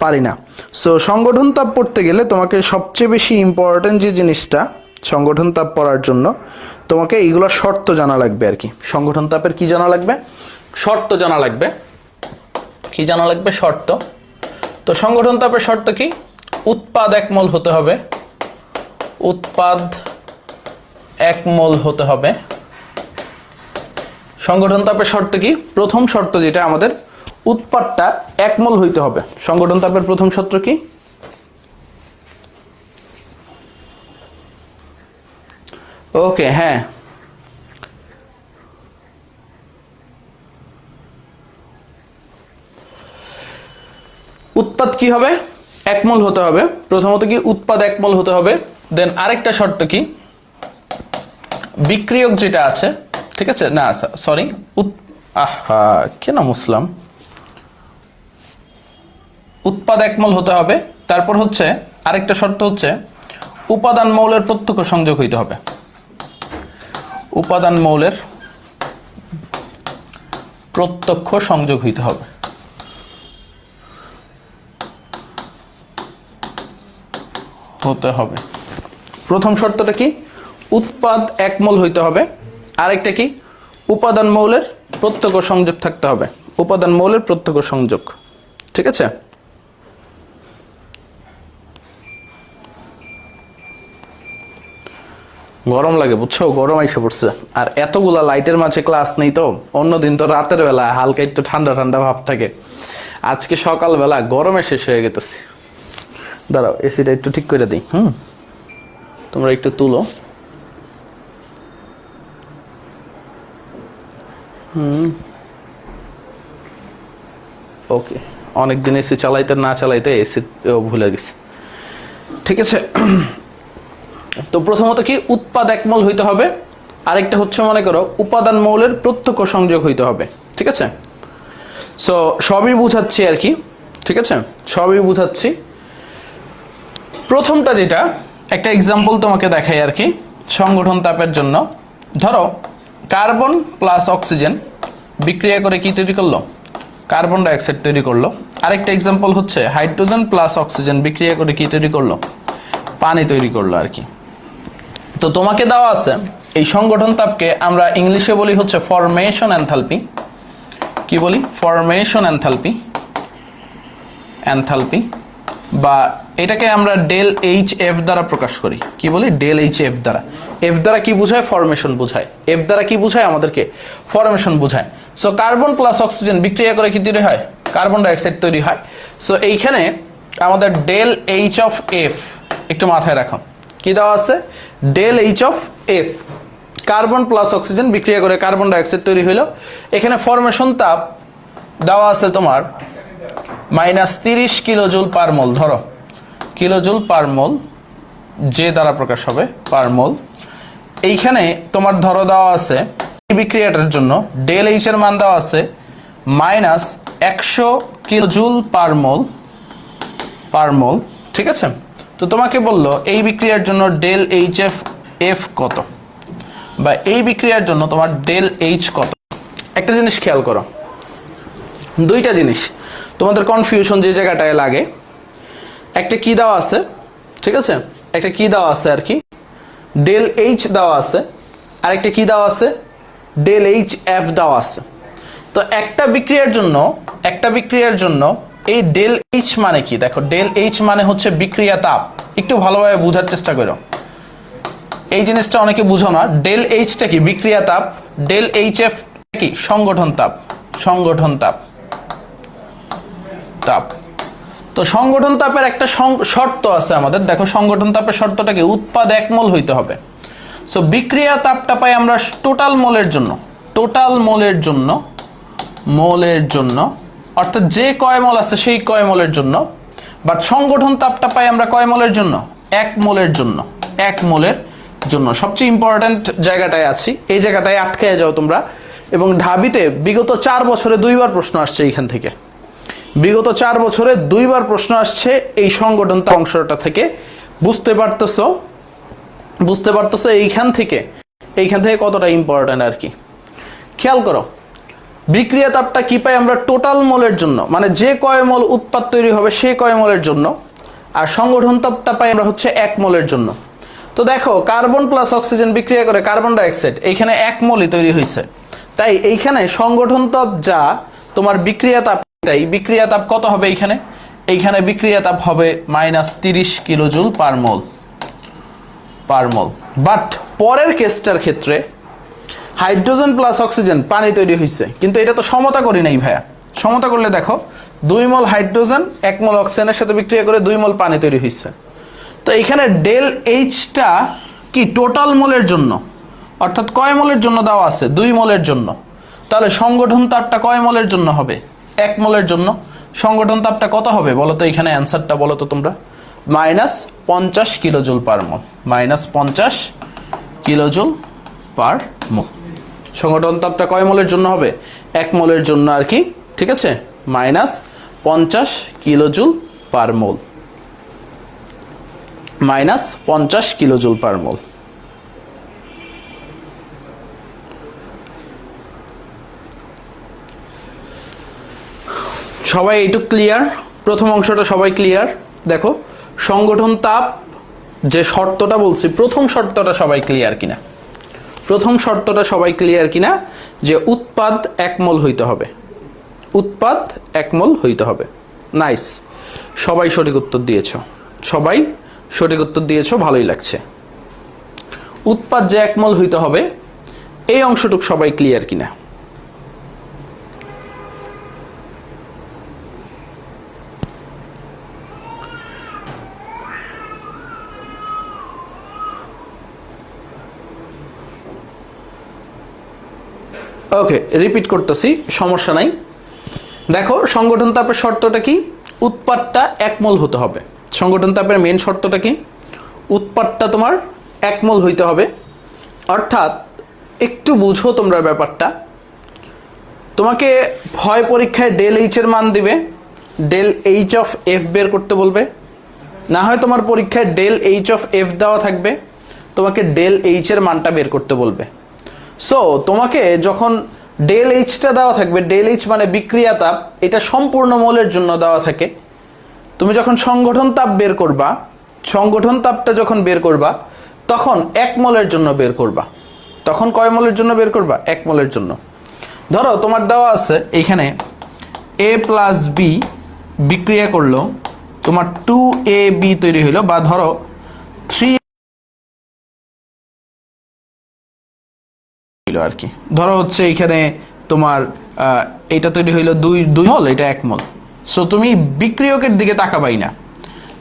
A: পারি না। সো সংগঠন তাপ পড়তে গেলে তোমাকে সবচেয়ে বেশি ইম্পর্টেন্ট যে জিনিসটা সংগঠন তাপ পড়ার জন্য, তোমাকে এইগুলো শর্ত জানা লাগবে আর কি। সংগঠন তাপের কি জানা লাগবে? শর্ত জানা লাগবে। কি জানা লাগবে? শর্ত। তো সংগঠন তাপের শর্ত কি? উৎপাদ 1 মোল হতে হবে। উৎপাদ 1 মোল হতে হবে। সংগঠন তাপের শর্ত কি? প্রথম শর্ত যেটা আমাদের, উৎপাদটা 1 মোল হইতে হবে। সংগঠন তাপের প্রথম শর্ত কি? ওকে, হ্যাঁ, উৎপাদ কি হবে? 1 মোল হতে হবে। প্রথমত কি? উৎপাদ 1 মোল হতে হবে। দেন আরেকটা শর্ত কি? বিক্রিয়ক যেটা আছে, ঠিক আছে, না সরি, কেন মুসলাম, উৎপাদ 1 মোল হতে হবে। তারপর হচ্ছে আরেকটা শর্ত হচ্ছে উপাদান মৌলের প্রত্যক্ষ সংযোগ হইতে হবে। উপাদান মৌলের প্রত্যক্ষ সংযোগ হইতে হবে। প্রথম শর্তটা কি? উৎপাদ এক মোল হইতে হবে, আরেকটা কি উপাদান মৌলের প্রত্যক্ষ সংযোগ থাকতে হবে, উপাদান মৌলের প্রত্যক্ষ সংযোগ। ঠিক আছে, গরম লাগে বুঝছো, গরম আইসা পড়ছে। আর এতগুলা লাইটের মাঝে ক্লাস নেই তো, অন্যদিন তো রাতের বেলা হালকা একটু ঠান্ডা ঠান্ডা ভাব থাকে, আজকে সকালবেলা গরমে শেষ হয়ে গেতেছি। দাঁড়াও এসিটা একটু ঠিক করে দিই। তোমরা একটু তুলো। ওকে, অনেকদিন এসি চালাইতে না চালাইতে এসি ভুলে গেছি। ঠিক আছে, তো প্রথমত কি উৎপাদ একমল হইতে হবে, আরেকটা হচ্ছে মনে করো উপাদান মৌলের প্রত্যক্ষ সংযোগ হইতে হবে। ঠিক আছে, সো সবই বুঝাচ্ছি আর কি। ঠিক আছে, সবই বুঝাচ্ছি। প্রথমটা যেটা একটা এক্সাম্পল তোমাকে দেখাই আর কি, সংগঠন তাপের জন্য। ধরো কার্বন প্লাস অক্সিজেন বিক্রিয়া করে কি তৈরি করলো, কার্বন ডাইঅক্সাইড তৈরি করলো। আরেকটা এক্সাম্পল হচ্ছে হাইড্রোজেন প্লাস অক্সিজেন বিক্রিয়া করে কি তৈরি করলো, পানি তৈরি করলো আর কি। তো তোমাকে দেওয়া আছে এই সংগঠন তাপকে আমরা ইংলিশে বলি হচ্ছে ফরমেশন এনথালপি। কি বলি, ফরমেশন এনথালপি, এনথালপি, বা এটাকে আমরা ডেল এইচ এফ দ্বারা প্রকাশ করি। কি বলি, ডেল এইচ এফ দ্বারা। এফ দ্বারা কি বোঝায়, ফরমেশন বোঝায়। এফ দ্বারা কি বোঝায় আমাদেরকে, ফরমেশন বোঝায়। সো কার্বন প্লাস অক্সিজেন বিক্রিয়া করে কি তৈরি হয়, কার্বন ডাইঅক্সাইড তৈরি হয়। সো এইখানে আমাদের ডেল এইচ অফ এফ একটু মাথায় রাখো, কি দেওয়া আছে, del H of F, carbon plus oxygen বিক্রিয়া করে কার্বন ডাইঅক্সাইড তৈরি হইল। এখানে ফরমেশন তাপ দেওয়া আছে তোমার -30 কিলোজুল পার মোল। ধরো কিলোজুল পার মোল, যে দ্বারা প্রকাশ হবে পার মোল। এইখানে তোমার ধরো দেওয়া আছে এই বিক্রিয়াটার জন্য ডেল এইচ এর মান দেওয়া আছে -100 কিলোজুল পার মোল, পার মোল। ঠিক আছে, তো তোমাকে বললো এই বিক্রিয়ার জন্য ডেল এইচ এফ এফ কত, বা এই বিক্রিয়ার জন্য তোমার ডেল এইচ কত। একটা জিনিস খেয়াল করো, দুইটা জিনিস তোমাদের কনফিউশন যে জায়গাটায় লাগে। একটা কি দেওয়া আছে, ঠিক আছে, একটা কি দেওয়া আছে আর কি, ডেল এইচ দেওয়া আছে, আর একটা কি দেওয়া আছে, ডেল এইচ এফ দেওয়া আছে। তো একটা বিক্রিয়ার জন্য এই ডেল এইচ মানে কি, দেখো ডেল এইচ মানে হচ্ছে বিক্রিয়া তাপ। একটু ভালোভাবে বোঝার চেষ্টা করো, এই জিনিসটা অনেকে বুঝো না। ডেল এইচটা কি, বিক্রিয়া তাপ। ডেল এইচ এফ কি, সংগঠন তাপ, সংগঠন তাপ, তাপ। তো সংগঠন তাপের একটা শর্ত আছে আমাদের, দেখো সংগঠন তাপের শর্তটা কি, উৎপাদ এক মোল হইতে হবে। সো বিক্রিয়া তাপটা পাই আমরা টোটাল মোলের জন্য, টোটাল মোলের জন্য, মোলের জন্য, অর্থাৎ যে কয় মোল আছে সেই কয় মোলের জন্য। বাট সংগঠন তাপটা পাই আমরা কয় মোলের জন্য, এক মোলের জন্য, এক মোলের জন্য। সবচেয়ে ইম্পর্টেন্ট জায়গাটায় আছি, এই জায়গাটায় আটকে যাও তোমরা। এবং ঢাবিতে বিগত 4 বছরে 2বার প্রশ্ন আসছে এইখান থেকে, বিগত 4 বছরে 2বার প্রশ্ন আসছে এই সংগঠন তাপ অংশটা থেকে। বুঝতে পারতেছো, বুঝতে পারতেছো এইখান থেকে কতটা ইম্পর্টেন্ট আর কি। খেয়াল করো, বিক্রিয়া তাপটা কি পাই আমরা টোটাল মোলের জন্য, মানে যে কয় মোল উৎপাদ তৈরি হবে সেই কয় মোলের জন্য। আর সংগঠন তাপটা পাই আমরা হচ্ছে 1 মোলের জন্য। তো দেখো কার্বন প্লাস অক্সিজেন বিক্রিয়া করে কার্বন ডাইঅক্সাইড, এইখানে 1 মোলই তৈরি হয়েছে। তাই এইখানে সংগঠন তাপ যা তোমার বিক্রিয়া তাপ, তাই বিক্রিয়া তাপ কত হবে এইখানে, এইখানে বিক্রিয়া তাপ হবে -30 kilojoule per mole, per mole. But পরের কেসটার ক্ষেত্রে হাইড্রোজেন প্লাস অক্সিজেন পানি তৈরি হয়েছে, কিন্তু এটা তো সমতা করি নাই ভাইয়া। সমতা করলে দেখো 2 মোল হাইড্রোজেন 1 মোল অক্সিজেনের সাথে বিক্রিয়া করে 2 মোল পানি তৈরি হয়েছে। তো এখানে ডেল এইচটা কি টোটাল মোলের জন্য, অর্থাৎ কয় মোলের জন্য দেওয়া আছে, 2 মোলের জন্য। তাহলে সংগঠন তাপটা কয় মোলের জন্য হবে, 1 মোলের জন্য। সংগঠন তাপটা কত হবে বলো তো, এখানে অ্যান্সারটা বলো তো তোমরা, -50 কিলোজুল পার মোল, -50 কিলোজুল পার মোল। সংগঠন তাপটা কয় মোলের জন্য হবে, 1 মোলের জন্য আর কি। ঠিক আছে, -50 কিলোজুল পার মোল, -50 কিলোজুল পার মোল। সবাই এইটুকু ক্লিয়ার, প্রথম অংশটা সবাই ক্লিয়ার। দেখো সংগঠন তাপ যে শর্তটা বলছি, প্রথম শর্তটা সবাই ক্লিয়ার কিনা? প্রথম শর্তটা সবাই ক্লিয়ার কিনা যে উৎপাদ 1 মোল হইতে হবে, উৎপাদ 1 মোল হইতে হবে। নাইস, সবাই সঠিক উত্তর দিয়েছো, সবাই সঠিক উত্তর দিয়েছো, ভালোই লাগছে। উৎপাদ যে 1 মোল হইতে হবে এই অংশটুক সবাই ক্লিয়ার কিনা? ওকে, রিপিট করতেছি, সমস্যা নাই। দেখো সংগঠন তাপের শর্তটা কি? উৎপাদটা 1 মোল হতে হবে। সংগঠন তাপের মেন শর্তটা কি? উৎপাদটা তোমার 1 মোল হইতে হবে। অর্থাৎ একটু বুঝো তোমরা ব্যাপারটা, তোমাকে হয় পরীক্ষায় ডেল এইচ এর মান দিবে, ডেল এইচ অফ এফ বের করতে বলবে, না হয় তোমার পরীক্ষায় ডেল এইচ অফ এফ দেওয়া থাকবে, তোমাকে ডেল এইচ এর মানটা বের করতে বলবে। সো তোমাকে যখন ডেল এইচটা দেওয়া থাকবে, ডেল এইচ মানে বিক্রিয়া তাপ, এটা সম্পূর্ণ মোলের জন্য দেওয়া থাকে। তুমি যখন সংগঠন তাপ বের করবা, সংগঠন তাপটা যখন বের করবা তখন 1 মোলের জন্য বের করবা। তখন কয় মোলের জন্য বের করবা? 1 মোলের জন্য। ধরো তোমার দেওয়া আছে এইখানে এ প্লাস বি বিক্রিয়া করলো, তোমার 2AB তৈরি হইলো, বা ধরো 3 আর কি, ধরো হচ্ছে এইখানে তোমার এটা তৈরি হইলো 2 মোল, এটা 1 মোল। সো তুমি বিক্রিয়কের দিকে তাকাবাই না,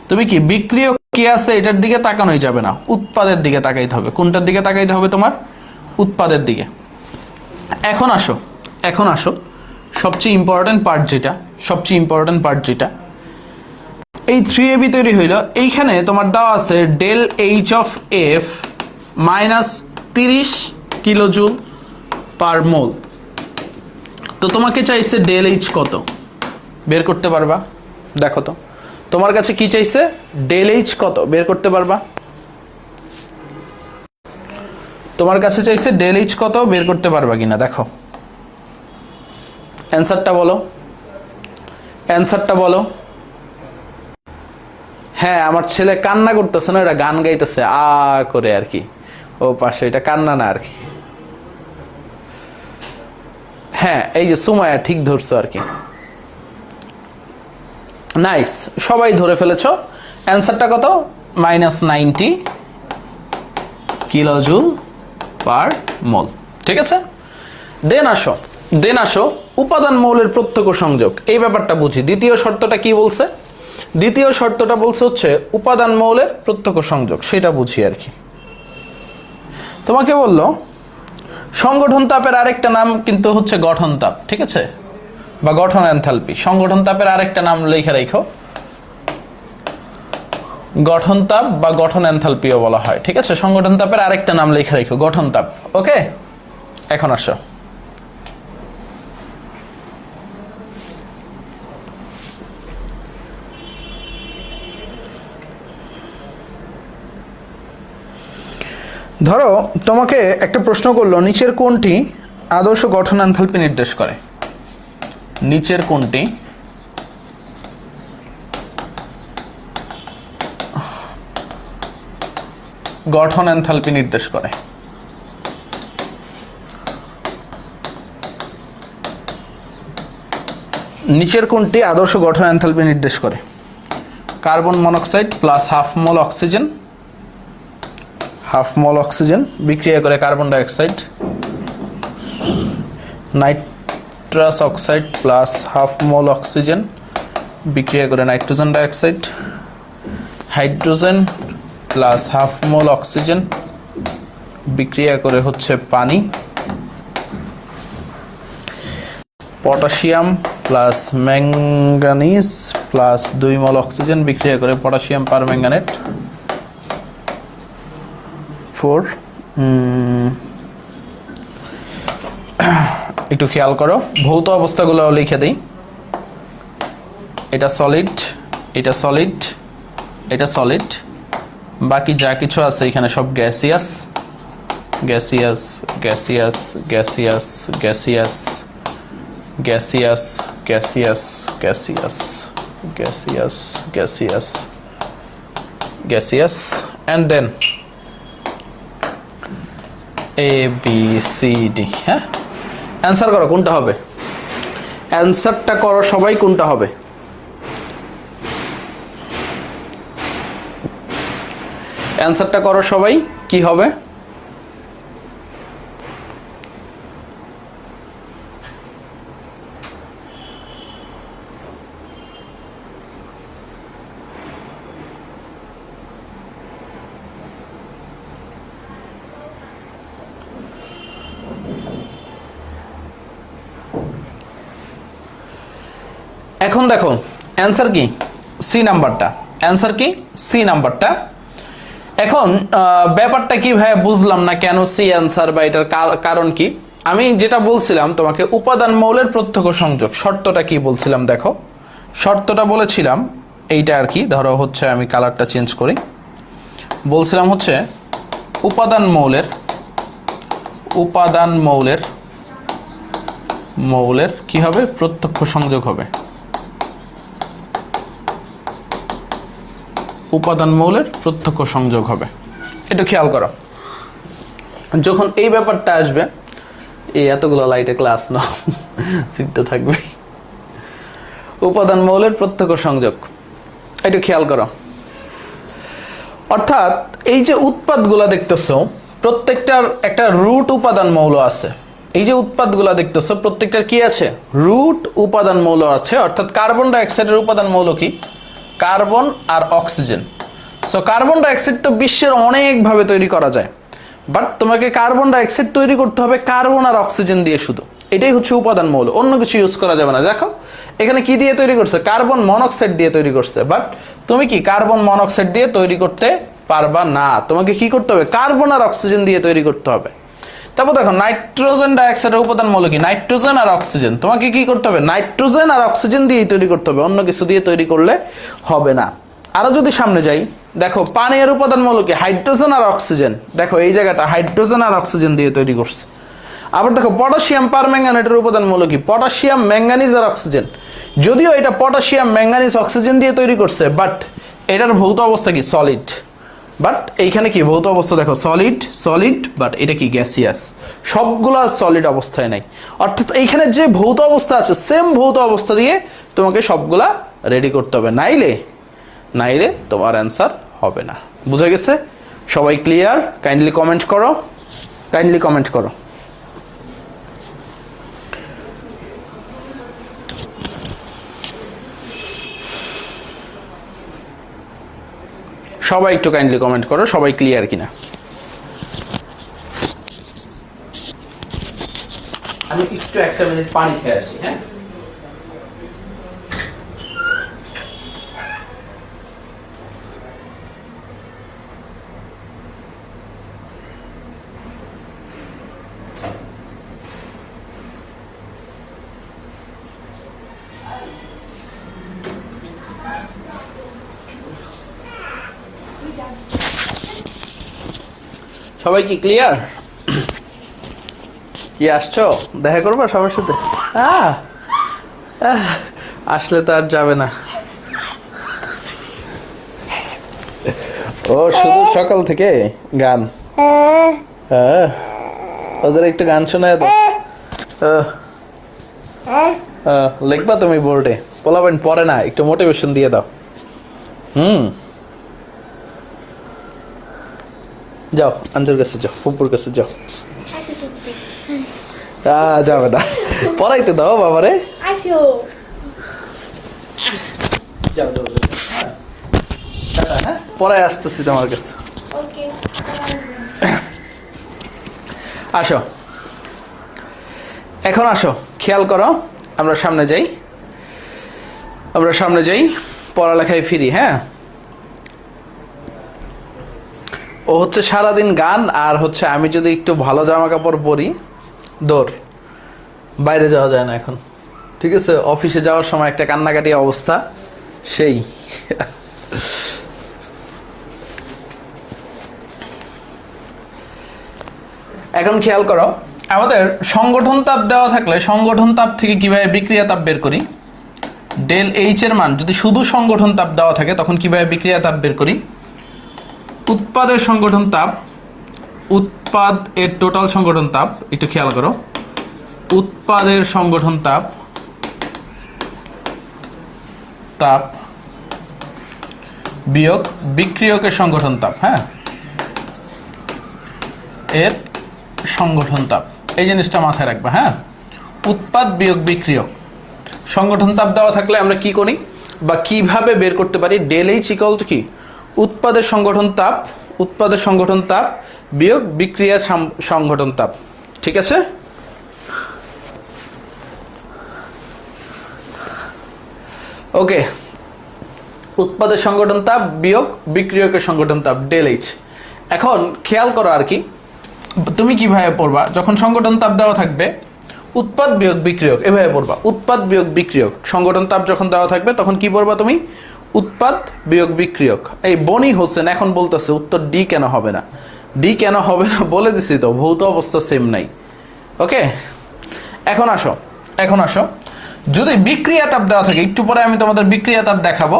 A: তুমি কি বিক্রিয়ক কি আছে এটার দিকে তাকানোই যাবে না, উৎপাদের দিকে তাকাইতে হবে। কোনটার দিকে তাকাইতে হবে? তোমার উৎপাদের দিকে। এখন আসো, এখন আসো সবচেয়ে ইম্পর্টেন্ট পার্ট যেটা, সবচেয়ে ইম্পর্টেন্ট পার্ট যেটা, এই 3AB তৈরি হইলো, এইখানে তোমার দেওয়া আছে del H of F minus 30 kilojoule per mole. তো তোমাকে চাইছে ডেল এইচ কত বের করতে পারবা? দেখো তো তোমার কাছে কি চাইছে, ডেল এইচ কত বের করতে পারবা? তোমার কাছে চাইছে ডেল এইচ কত বের করতে পারবা কিনা দেখো, অ্যান্সারটা বলো, অ্যান্সারটা বলো। হ্যাঁ, আমার ছেলে কান্না করতেছে না, এটা গান গাইতেছে আ করে আর কি, ও পাশে, এটা কান্না না আর কি। হ্যাঁ, এই যে সুমায়া ঠিক ধরছো আর কি। নাইস, সবাই ধরে ফেলেছো। অ্যান্সারটা কত? মাইনাস 90 কিলোজুল পার মোল। ঠিক আছে, দেন আসো, দেন আসো উপাদান মৌলের প্রত্যক্ষ সংযোগ, এই ব্যাপারটা বুঝি। দ্বিতীয় শর্তটা কি বলছে? দ্বিতীয় শর্তটা বলছে হচ্ছে উপাদান মৌলের প্রত্যক্ষ সংযোগ, সেটা বুঝি আর কি। তোমাকে বললো সংগঠন তাপের আরেকটা নাম কিন্তু হচ্ছে গঠন তাপ, ঠিক আছে, বা গঠন এনথালপি। সংগঠন তাপের আরেকটা নাম লেখা রাখো, গঠন তাপ বা গঠন এনথালপিও বলা হয়, ঠিক আছে। সংগঠন তাপের আরেকটা নাম লেখা রাখো, গঠন তাপ। ওকে, এখন আসো, ধরো তোমাকে একটা প্রশ্ন করলো, নিচের কোনটি আদর্শ গঠন এনথালপি নির্দেশ করে? নিচের কোনটি গঠন এনথালপি নির্দেশ করে? নিচের কোনটি আদর্শ গঠন এনথালপি নির্দেশ করে? Carbon monoxide plus half mole oxygen, half mole oxygen বিক্রিয়া করে carbon dioxide, nitrous oxide plus half mole oxygen বিক্রিয়া করে nitrogen dioxide, hydrogen plus half mole oxygen বিক্রিয়া করে হচ্ছে পানি, পটাশিয়াম প্লাস ম্যাঙ্গানিজ প্লাস 2 মোল অক্সিজেন বিক্রিয়া করে পটাশিয়াম পারম্যাঙ্গানেট 4। একটু খেয়াল করো, ভৌত অবস্থাগুলো লিখে দিই। এটা সলিড, এটা সলিড, এটা সলিড, বাকি যা কিছু আছে এখানে সব gaseous, gaseous, gaseous, gaseous, gaseous, gaseous, gaseous, gaseous, gaseous, gaseous, gaseous and then A B C D, হ্যাঁ অ্যান্সার করো কোনটা হবে, অ্যান্সারটা করো সবাই কোনটা হবে, অ্যান্সারটা করো সবাই কি হবে। এখন দেখো অ্যান্সার কি, সি নাম্বারটা, অ্যান্সার কি সি নাম্বারটা। এখন ব্যাপারটা কি ভাই বুঝলাম না, কেন সি অ্যান্সার বা এটার কারণ কি। আমি যেটা বলছিলাম তোমাকে উপাদান মৌলের প্রত্যক্ষ সংযোগ, শর্তটা কি বলছিলাম দেখো, শর্তটা বলেছিলাম এইটা আর কি, ধরো হচ্ছে আমি কালারটা চেঞ্জ করি, বলছিলাম হচ্ছে উপাদান মৌলের কি হবে, প্রত্যক্ষ সংযোগ হবে, উপাদান মৌলের প্রত্যক্ষ সংযোগ হবে। একটু খেয়াল করো, যখন এই ব্যাপারটা আসবে, এই এতগুলো লাইটে ক্লাস না চিন্তা থাকবে, উপাদান মৌলের প্রত্যক্ষ সংযোগ, একটু খেয়াল করো। অর্থাৎ এই যে উৎপাদগুলো দেখতেছো প্রত্যেকটার একটা রুট উপাদান মৌল আছে, এই যে উৎপাদগুলো দেখতেছো প্রত্যেকটার কি আছে, রুট উপাদান মৌল আছে। অর্থাৎ কার্বন ডাইঅক্সাইডের উপাদান মৌল কি, কার্বন আর অক্সিজেন। সো কার্বন ডাইঅক্সাইড তো বিশ্বের অনেকভাবে তৈরি করা যায়, বাট তোমাকে কার্বন ডাইঅক্সাইড তৈরি করতে হবে কার্বন আর অক্সিজেন দিয়ে শুধু, এটাই হচ্ছে উপাদান মৌল, অন্য কিছু ইউজ করা যাবে না। দেখো এখানে কি দিয়ে তৈরি করছে, কার্বন মনোক্সাইড দিয়ে তৈরি করছে, বাট তুমি কি কার্বন মনোক্সাইড দিয়ে তৈরি করতে পারবা না, তোমাকে কি করতে হবে, কার্বন আর অক্সিজেন দিয়ে তৈরি করতে হবে। তারপর দেখো নাইট্রোজেন ডাইঅক্সাইডের উপাদান মৌল কি, নাইট্রোজেন আর অক্সিজেন, তোমাকে কি করতে হবে, নাইট্রোজেন আর অক্সিজেন দিয়েই তৈরি করতে হবে, অন্য কিছু দিয়ে তৈরি করলে হবে না। আরো যদি সামনে যাই, দেখো পানির উপাদান মৌল কি, হাইড্রোজেন আর অক্সিজেন, দেখো এই জায়গাটা হাইড্রোজেন আর অক্সিজেন দিয়ে তৈরি করছে। আবার দেখো পটাশিয়াম পারম্যাঙ্গানেটের উপাদান মৌল কি, পটাশিয়াম ম্যাঙ্গানিজ আর অক্সিজেন, যদিও এটা পটাশিয়াম ম্যাঙ্গানিজ অক্সিজেন দিয়ে তৈরি করছে, বাট এটার ভৌত অবস্থা কি, সলিড। বাট এইখানে কি ভৌত অবস্থা দেখো, সলিড, বাট এটা কি গ্যাসিয়াস, সবগুলা সলিড অবস্থায় নাই। অর্থাৎ এইখানে যে ভৌত অবস্থা আছে সেম ভৌত অবস্থা দিয়ে তোমাকে সবগুলা রেডি করতে হবে, নাইলে তোমার অ্যান্সার হবে না। বুঝা গেছে? সবাই ক্লিয়ার? কাইন্ডলি কমেন্ট করো। সবাই একটু কাইন্ডলি কমেন্ট করো, সবাই ক্লিয়ার কিনা। আমি একটু একটা মিনিট পানি খেয়ে আসি, হ্যাঁ। সবাই কি ক্লিয়ার? কি আসছো দেখা করবো সবার সাথে? আসলে তো আর যাবে না। ও শুধু সকাল থেকে গান, ওদের একটু গান শোনায় তো। লিখবা তুমি বোর্ডে, পোলাবেন পরে না, একটু মোটিভেশন দিয়ে দাও। যাও আঞ্জুর কাছে যাও, ফুপুর কাছে যাও। যাবে না, পড়াইতে দাও বাবারে। পড়াই আসতেছি তোমার কাছে। আসো, এখন আসো, খেয়াল করো, আমরা সামনে যাই, পড়ালেখায় ফিরি। হ্যাঁ, ও হচ্ছে সারাদিন গান, আর হচ্ছে আমি যদি একটু ভালো জামা কাপড় পরি, দৌড়, বাইরে যাওয়া যায় না এখন, ঠিক আছে। অফিসে যাওয়ার সময় একটা কান্নাকাটি অবস্থা, সেই এখন খেয়াল করো, আমাদের সংগঠন তাপ দেওয়া থাকলে সংগঠন তাপ থেকে কিভাবে বিক্রিয়া তাপ বের করি, ডেল এইচ এর মান যদি শুধু সংগঠন তাপ দেওয়া থাকে তখন কিভাবে বিক্রিয়া তাপ বের করি, উৎপাদের সংগঠন তাপ, উৎপাদ এর টোটাল সংগঠন তাপ, একটু খেয়াল করো, উৎপাদের সংগঠন তাপ তাপ বিয়োগ বিক্রিয়কের সংগঠন তাপ, হ্যাঁ, এর সংগঠন তাপ, এই জিনিসটা মাথায় রাখবে, হ্যাঁ। উৎপাদ বিয়োগ বিক্রিয়ক, সংগঠন তাপ দেওয়া থাকলে আমরা কি করি বা কিভাবে বের করতে পারি, ডেল এইচ ইকুয়াল টু কি, উৎপাদের সংগঠন তাপ, উৎপাদের সংগঠন তাপ বিয়োগ বিক্রিয়ার সংগঠন তাপ, ঠিক আছে। ওকে, উৎপাদের সংগঠন তাপ বিয়োগ বিক্রিয়কের সংগঠন তাপ ডেল এইচ। এখন খেয়াল করো আর কি, তুমি কিভাবে পড়বা, যখন সংগঠন তাপ দেওয়া থাকবে উৎপাদ বিয়োগ বিক্রিয়ক, এভাবে পড়বা, উৎপাদ বিয়োগ বিক্রিয়ক। সংগঠন তাপ যখন দেওয়া থাকবে তখন কি পড়বা তুমি, উৎপাদ বিয়োগ বিক্রিয়ক। এই বনি হোসেন এখন বলতেছে উত্তর ডি কেন হবে না, ডি কেন হবে না বলে দিছি তো, ভৌত অবস্থা সেম নাই। ওকে, এখন আসো, এখন আসো, যদি বিক্রিয়া তাপ দেওয়া থাকে, একটু পরে আমি তোমাদের বিক্রিয়া তাপ দেখাবো,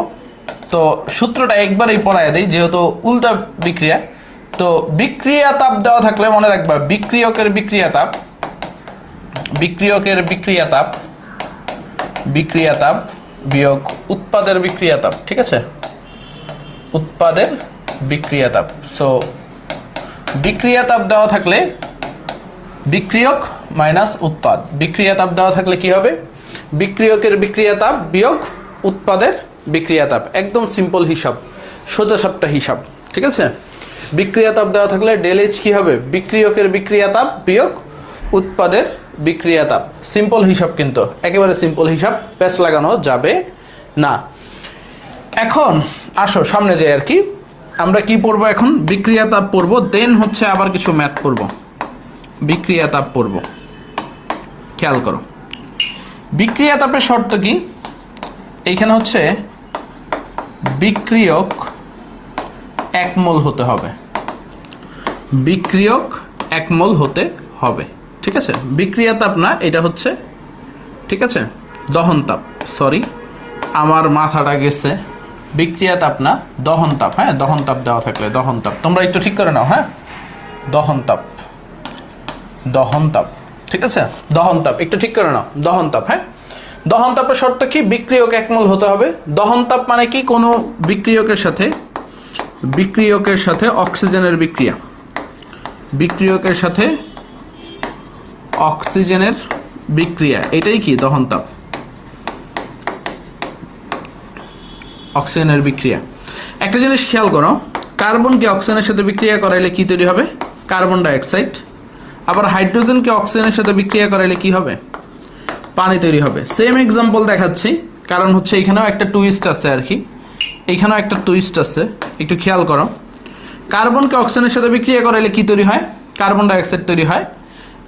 A: তো সূত্রটা একবারেই পড়ায় দেই যেহেতু উল্টা বিক্রিয়া। তো বিক্রিয়া তাপ দেওয়া থাকলে মনে রাখবা বিক্রিয়কের বিক্রিয়া তাপ, বিক্রিয়কের বিক্রিয়া তাপ, বিক্রিয়া তাপ বিয়োগ উৎপাদের বিক্রিয়া তাপ, ঠিক আছে, উৎপাদের বিক্রিয়া তাপ। সো বিক্রিয়া তাপ দেওয়া থাকলে বিক্রিয়ক মাইনাস উৎপাদ, বিক্রিয়া তাপ দেওয়া থাকলে কি হবে, বিক্রিয়কের বিক্রিয়া তাপ বিয়োগ উৎপাদের বিক্রিয়া তাপ, একদম সিম্পল হিসাব, সোজা সাপটা হিসাব, ঠিক আছে। বিক্রিয়া তাপ দেওয়া থাকলে ডেল এইচ কি হবে, বিক্রিয়কের বিক্রিয়া তাপ বিয়োগ উৎপাদের বিক্রিয়া তাপ, সিম্পল হিসাব, কিন্তু একেবারে সিম্পল হিসাব, প্যাচ লাগানো যাবে না। এখন আসো সামনে যাই আর কি, আমরা কি পড়বো এখন, বিক্রিয়া তাপ পড়বো, দেন হচ্ছে আবার কিছু ম্যাথ পড়বো, বিক্রিয়া তাপ পড়বো। খেয়াল করো, বিক্রিয়া তাপের শর্ত কি, এইখানে হচ্ছে বিক্রিয়ক এক মোল হতে হবে, বিক্রিয়ক এক মোল হতে হবে, ঠিক আছে। বিক্রিয়া তাপ না, এটা হচ্ছে, ঠিক আছে, দহন তাপ, সরি আমার মাথাটা গেছে, বিক্রিয়া তাপ না দহন তাপ, হ্যাঁ, দহন তাপ দেওয়া থাকলে দহন তাপ, তোমরা একটু ঠিক করে নাও, হ্যাঁ, দহন তাপ, দহন তাপ, ঠিক আছে, দহন তাপ একটু ঠিক করে নাও, দহন তাপ, হ্যাঁ। দহন তাপের শর্ত কি, বিক্রিয়ক এক মোল হতে হবে। দহন তাপ মানে কি, কোনো বিক্রিয়কের সাথে, বিক্রিয়কের সাথে অক্সিজেনের বিক্রিয়া, বিক্রিয়কের সাথে অক্সিজেনের বিক্রিয়া, এটাই কি দহন তাপ, অক্সিজেনের বিক্রিয়া। একটা জিনিস খেয়াল করো, কার্বনকে অক্সিজেনের সাথে বিক্রিয়া করাইলে কি তৈরি হবে, কার্বন ডাইঅক্সাইড। আবার হাইড্রোজেনকে অক্সিজেনের সাথে বিক্রিয়া করাইলে কি হবে, পানি তৈরি হবে। সেম এক্সাম্পল দেখাচ্ছি, কারণ হচ্ছে এখানেও একটা টুইস্ট আছে আর কি, এইখানেও একটা টুইস্ট আছে, একটু খেয়াল করো। কার্বনকে অক্সিজেনের সাথে বিক্রিয়া করাইলে কি তৈরি হয়, কার্বন ডাইঅক্সাইড তৈরি হয়।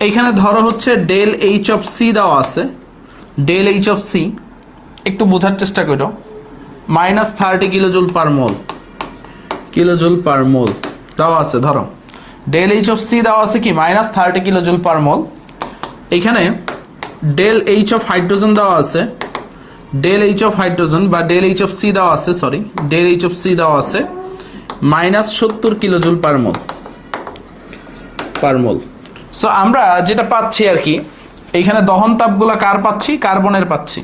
A: এইখানে ধরো হচ্ছে ডেল এইচ অফ সি দেওয়া আছে, ডেল এইচ অফ সি একটু বোঝার চেষ্টা করো, -30 কিলোজুল পার মোল, কিলোজুল পার মোল দেওয়া আছে, ধরো ডেল এইচ অফ সি দেওয়া আছে কি -30 কিলোজুল পার মোল। এইখানে ডেল এইচ অফ হাইড্রোজেন দেওয়া আছে, ডেল এইচ অফ হাইড্রোজেন বা ডেল এইচ অফ সি দেওয়া আছে, sorry del H of C দেওয়া আছে -70 কিলোজুল পার মোল, পার মোল। সো আমরা যেটা পাচ্ছি আর কি, এইখানে দহন তাপগুলা কার পাচ্ছি, কার্বনের পাচ্ছি,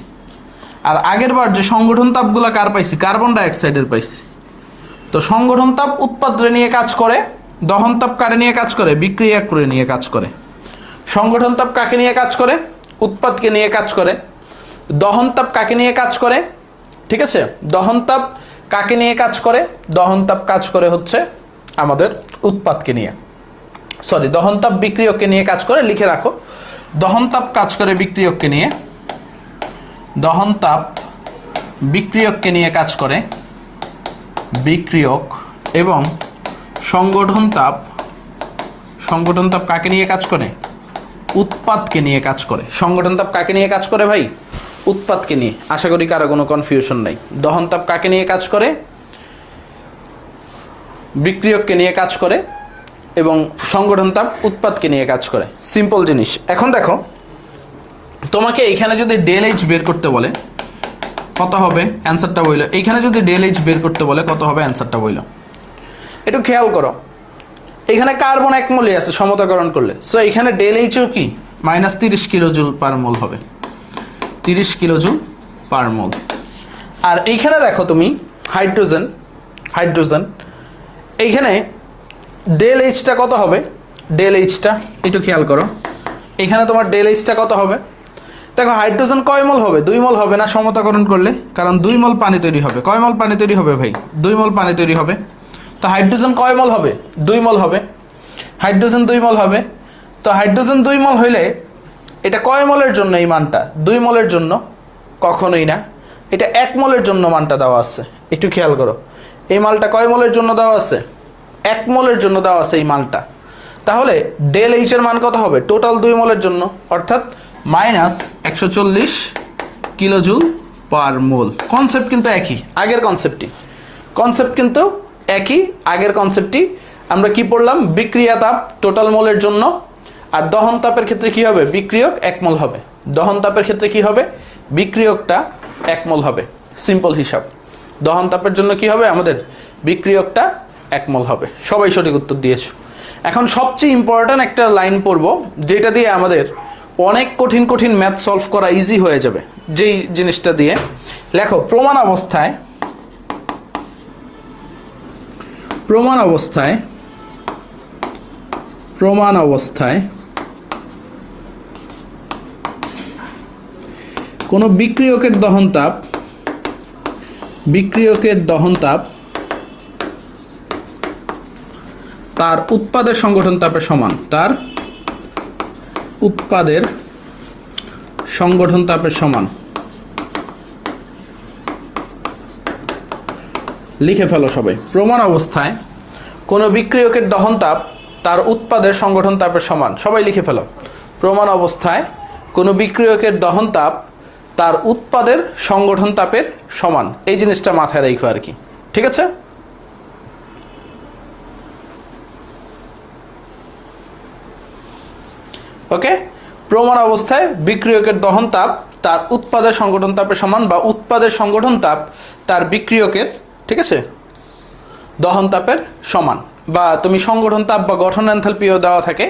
A: আর আগের বার যে সংগঠন তাপগুলা কার পাইছি, কার্বন ডাইঅক্সাইডের পাইছি। তো সংগঠন তাপ উৎপাদনে নিয়ে কাজ করে, দহন তাপ কারে নিয়ে কাজ করে, বিক্রিয়া করে নিয়ে কাজ করে। সংগঠন তাপ কাকে নিয়ে কাজ করে, উৎপাদকে নিয়ে কাজ করে। দহন তাপ কাকে নিয়ে কাজ করে, ঠিক আছে, দহন তাপ কাকে নিয়ে কাজ করে, দহন তাপ কাজ করে হচ্ছে আমাদের উৎপাদকে নিয়ে, সরি দহন তাপ বিক্রিয়ককে নিয়ে কাজ করে, লিখে রাখো, দহন তাপ কাজ করে বিক্রিয়ককে নিয়ে, দহন তাপ বিক্রিয়ককে নিয়ে কাজ করে, বিক্রিয়ক। এবং সংগঠন তাপ, সংগঠন তাপ কাকে নিয়ে কাজ করে, উৎপাদকে নিয়ে কাজ করে। সংগঠন তাপ কাকে নিয়ে কাজ করে ভাই, উৎপাদকে নিয়ে, আশা করি কারো কোনো কনফিউশন নাই। দহন তাপ কাকে নিয়ে কাজ করে, বিক্রিয়ককে নিয়ে কাজ করে, এবং সংগঠন তাপ উৎপাদকে নিয়ে কাজ করে, সিম্পল জিনিস। এখন দেখো, তোমাকে এইখানে যদি ডেল এইচ বের করতে বলে কত হবে, অ্যান্সারটা বইল। এইখানে যদি ডেল এইচ বের করতে বলে কত হবে, অ্যান্সারটা বইল। একটু খেয়াল করো, এখানে কার্বন 1 মোলই আছে সমতাকরণ করলে, সো এখানে ডেল এইচও কি -30 কিলোজুল পার মোল হবে, 30 কিলোজুল পার মোল। আর এইখানে দেখো তুমি হাইড্রোজেন এইখানে ডেল এইচটা কত হবে, ডেল এইচটা একটু খেয়াল করো, এখানে তোমার ডেল এইচটা কত হবে। দেখো হাইড্রোজেন কয় মোল হবে, 2 মোল হবে না সমতাকরণ করলে, কারণ 2 মোল পানি তৈরি হবে। কয় মোল পানি তৈরি হবে ভাই, 2 মোল পানি তৈরি হবে। তো হাইড্রোজেন কয় মোল হবে, 2 মোল হবে, হাইড্রোজেন 2 মোল হবে। তো হাইড্রোজেন 2 মোল হইলে এটা কয় মোলের জন্য এই মানটা, 2 মোলের জন্য, কখনোই না, এটা 1 মোলের জন্য মানটা দেওয়া আছে। একটু খেয়াল করো, এই মালটা কয় মোলের জন্য দেওয়া আছে, 1 মোলের জন্য দেওয়া আছে এই মালটা। তাহলে ডেল এইচ এর মান কত হবে টোটাল 2 মোলের জন্য, অর্থাৎ -140 কিলোজুল পার মোল। কনসেপ্ট কিন্তু একই, আগের কনসেপ্ট কিন্তু একই, আগের কনসেপ্টই। আমরা কি পড়লাম, বিক্রিয়া তাপ টোটাল মোলের জন্য, আর দহন তাপের ক্ষেত্রে কি হবে, বিক্রিয়ক 1 মোল হবে। দহন তাপের ক্ষেত্রে কি হবে, বিক্রিয়কটা 1 মোল হবে। সিম্পল হিসাব, দহন তাপের জন্য কি হবে আমাদের, বিক্রিয়কটা 1 মোল হবে। সবাই সঠিক উত্তর দিয়েছো। এখন সবচেয়ে ইম্পর্ট্যান্ট একটা লাইন পড়বো, যেটা দিয়ে আমাদের অনেক কঠিন ম্যাথ সলভ করা ইজি হয়ে যাবে। যেই জিনিসটা দিয়ে লেখো, প্রমাণ অবস্থায় কোনো বিক্রিয়কের দহন তাপ তার উৎপাদের সংগঠন তাপের সমান, লিখে ফেলো সবাই। প্রমাণ অবস্থায় কোনো বিক্রিয়কের দহন তাপ তার উৎপাদের সংগঠন তাপের সমান, সবাই লিখে ফেলো। প্রমাণ অবস্থায় কোনো বিক্রিয়কের দহন তাপ তার উৎপাদের সংগঠন তাপের সমান, এই জিনিসটা মাথায় রাখো আর কি, ঠিক আছে। ওকে, প্রমাণ অবস্থায় বিক্রিয়কের দহন তাপ তার উৎপাদের সংগঠন তাপের সমান, বা উৎপাদের সংগঠন তাপ তার বিক্রিয়কের, ঠিক আছে, দহন তাপের সমান। বা তুমি সংগঠন তাপ বা গঠন এনথালপিও দেওয়া থাকে,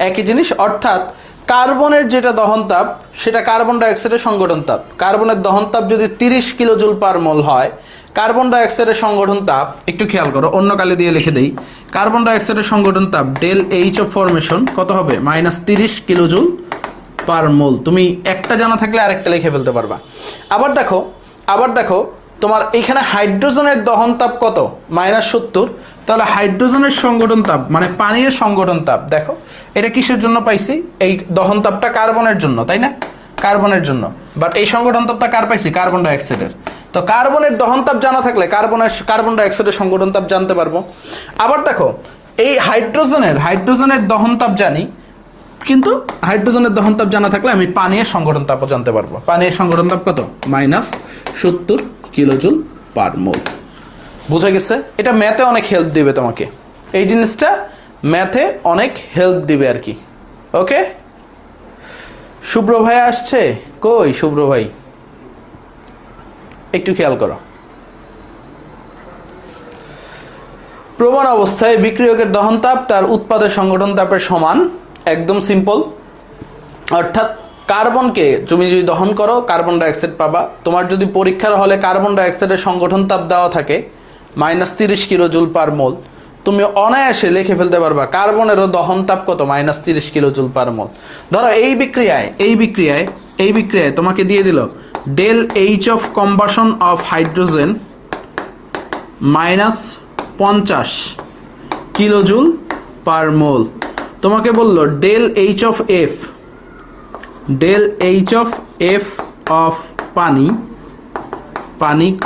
A: একই জিনিস। অর্থাৎ কার্বনের যেটা দহন তাপ সেটা কার্বন ডাইঅক্সাইডের সংগঠন তাপ। কার্বনের দহন তাপ যদি 30 কিলোজুল পার মোল হয়, কার্বন ডাইঅক্সাইডের সংগঠন তাপ, একটু খেয়াল করো, অন্য কালি দিয়ে লিখে দেই, কার্বন ডাইঅক্সাইডের সংগঠন তাপ ডেল এইচ অফ ফরমেশন কত হবে, -30 কিলোজুল পার মোল। তুমি একটা জানা থাকলে আরেকটা লিখে ফেলতে পারবা। আবার দেখো তোমার এইখানে হাইড্রোজেনের দহন তাপ কত, -70। তাহলে হাইড্রোজেনের সংগঠন তাপ মানে পানির সংগঠন তাপ, দেখো এটা কিসের জন্য পাইছি, এই দহন তাপটা কার্বনের জন্য, তাই না, কার্বনের জন্য। বাট এই সংগঠন তাপটা কার পাইছি, কার্বন ডাইঅক্সাইডের। তো কার্বনের দহন তাপ জানা থাকলে কার্বন ডাইঅক্সাইডের সংগঠন তাপ জানতে পারবো। আবার দেখো এই হাইড্রোজেনের দহন তাপ জানি, কিন্তু হাইড্রোজেনের দহন তাপ জানা থাকলে আমি পানির সংগঠন তাপও জানতে পারবো। পানির সংগঠন তাপ কত, -70 কিলোজুল পার মোল। বুঝা গেছে? এটা ম্যাথে অনেক হেল্প দিবে তোমাকে, এই জিনিসটা ম্যাথে অনেক হেল্প দিবে আর কি। ওকে, শুভ্র ভাই আসছে, কই শুভ্র ভাই, একটু খেয়াল করো। প্রমাণ অবস্থায় বিক্রিয়কের দহন তাপ তার উৎপাদের সংগঠন তাপের সমান, একদম সিম্পল। অর্থাৎ কার্বনকে তুমি যদি দহন করো কার্বন ডাইঅক্সাইড পাবা। তোমার যদি পরীক্ষার হলে কার্বন ডাইঅক্সাইডের সংগঠন তাপ দেওয়া থাকে -30 কিলোজুল পার মোল, তুমি অনায়াসে লিখে ফেলতে পারবা কার্বনেরও দহন তাপ কত, -30 কিলোজুল পার মোল। ধরো এই বিক্রিয়ায় তোমাকে দিয়ে দিল del H of combustion of hydrogen -50 kilojoule per mole. তোমাকে বললো del H of F of পানি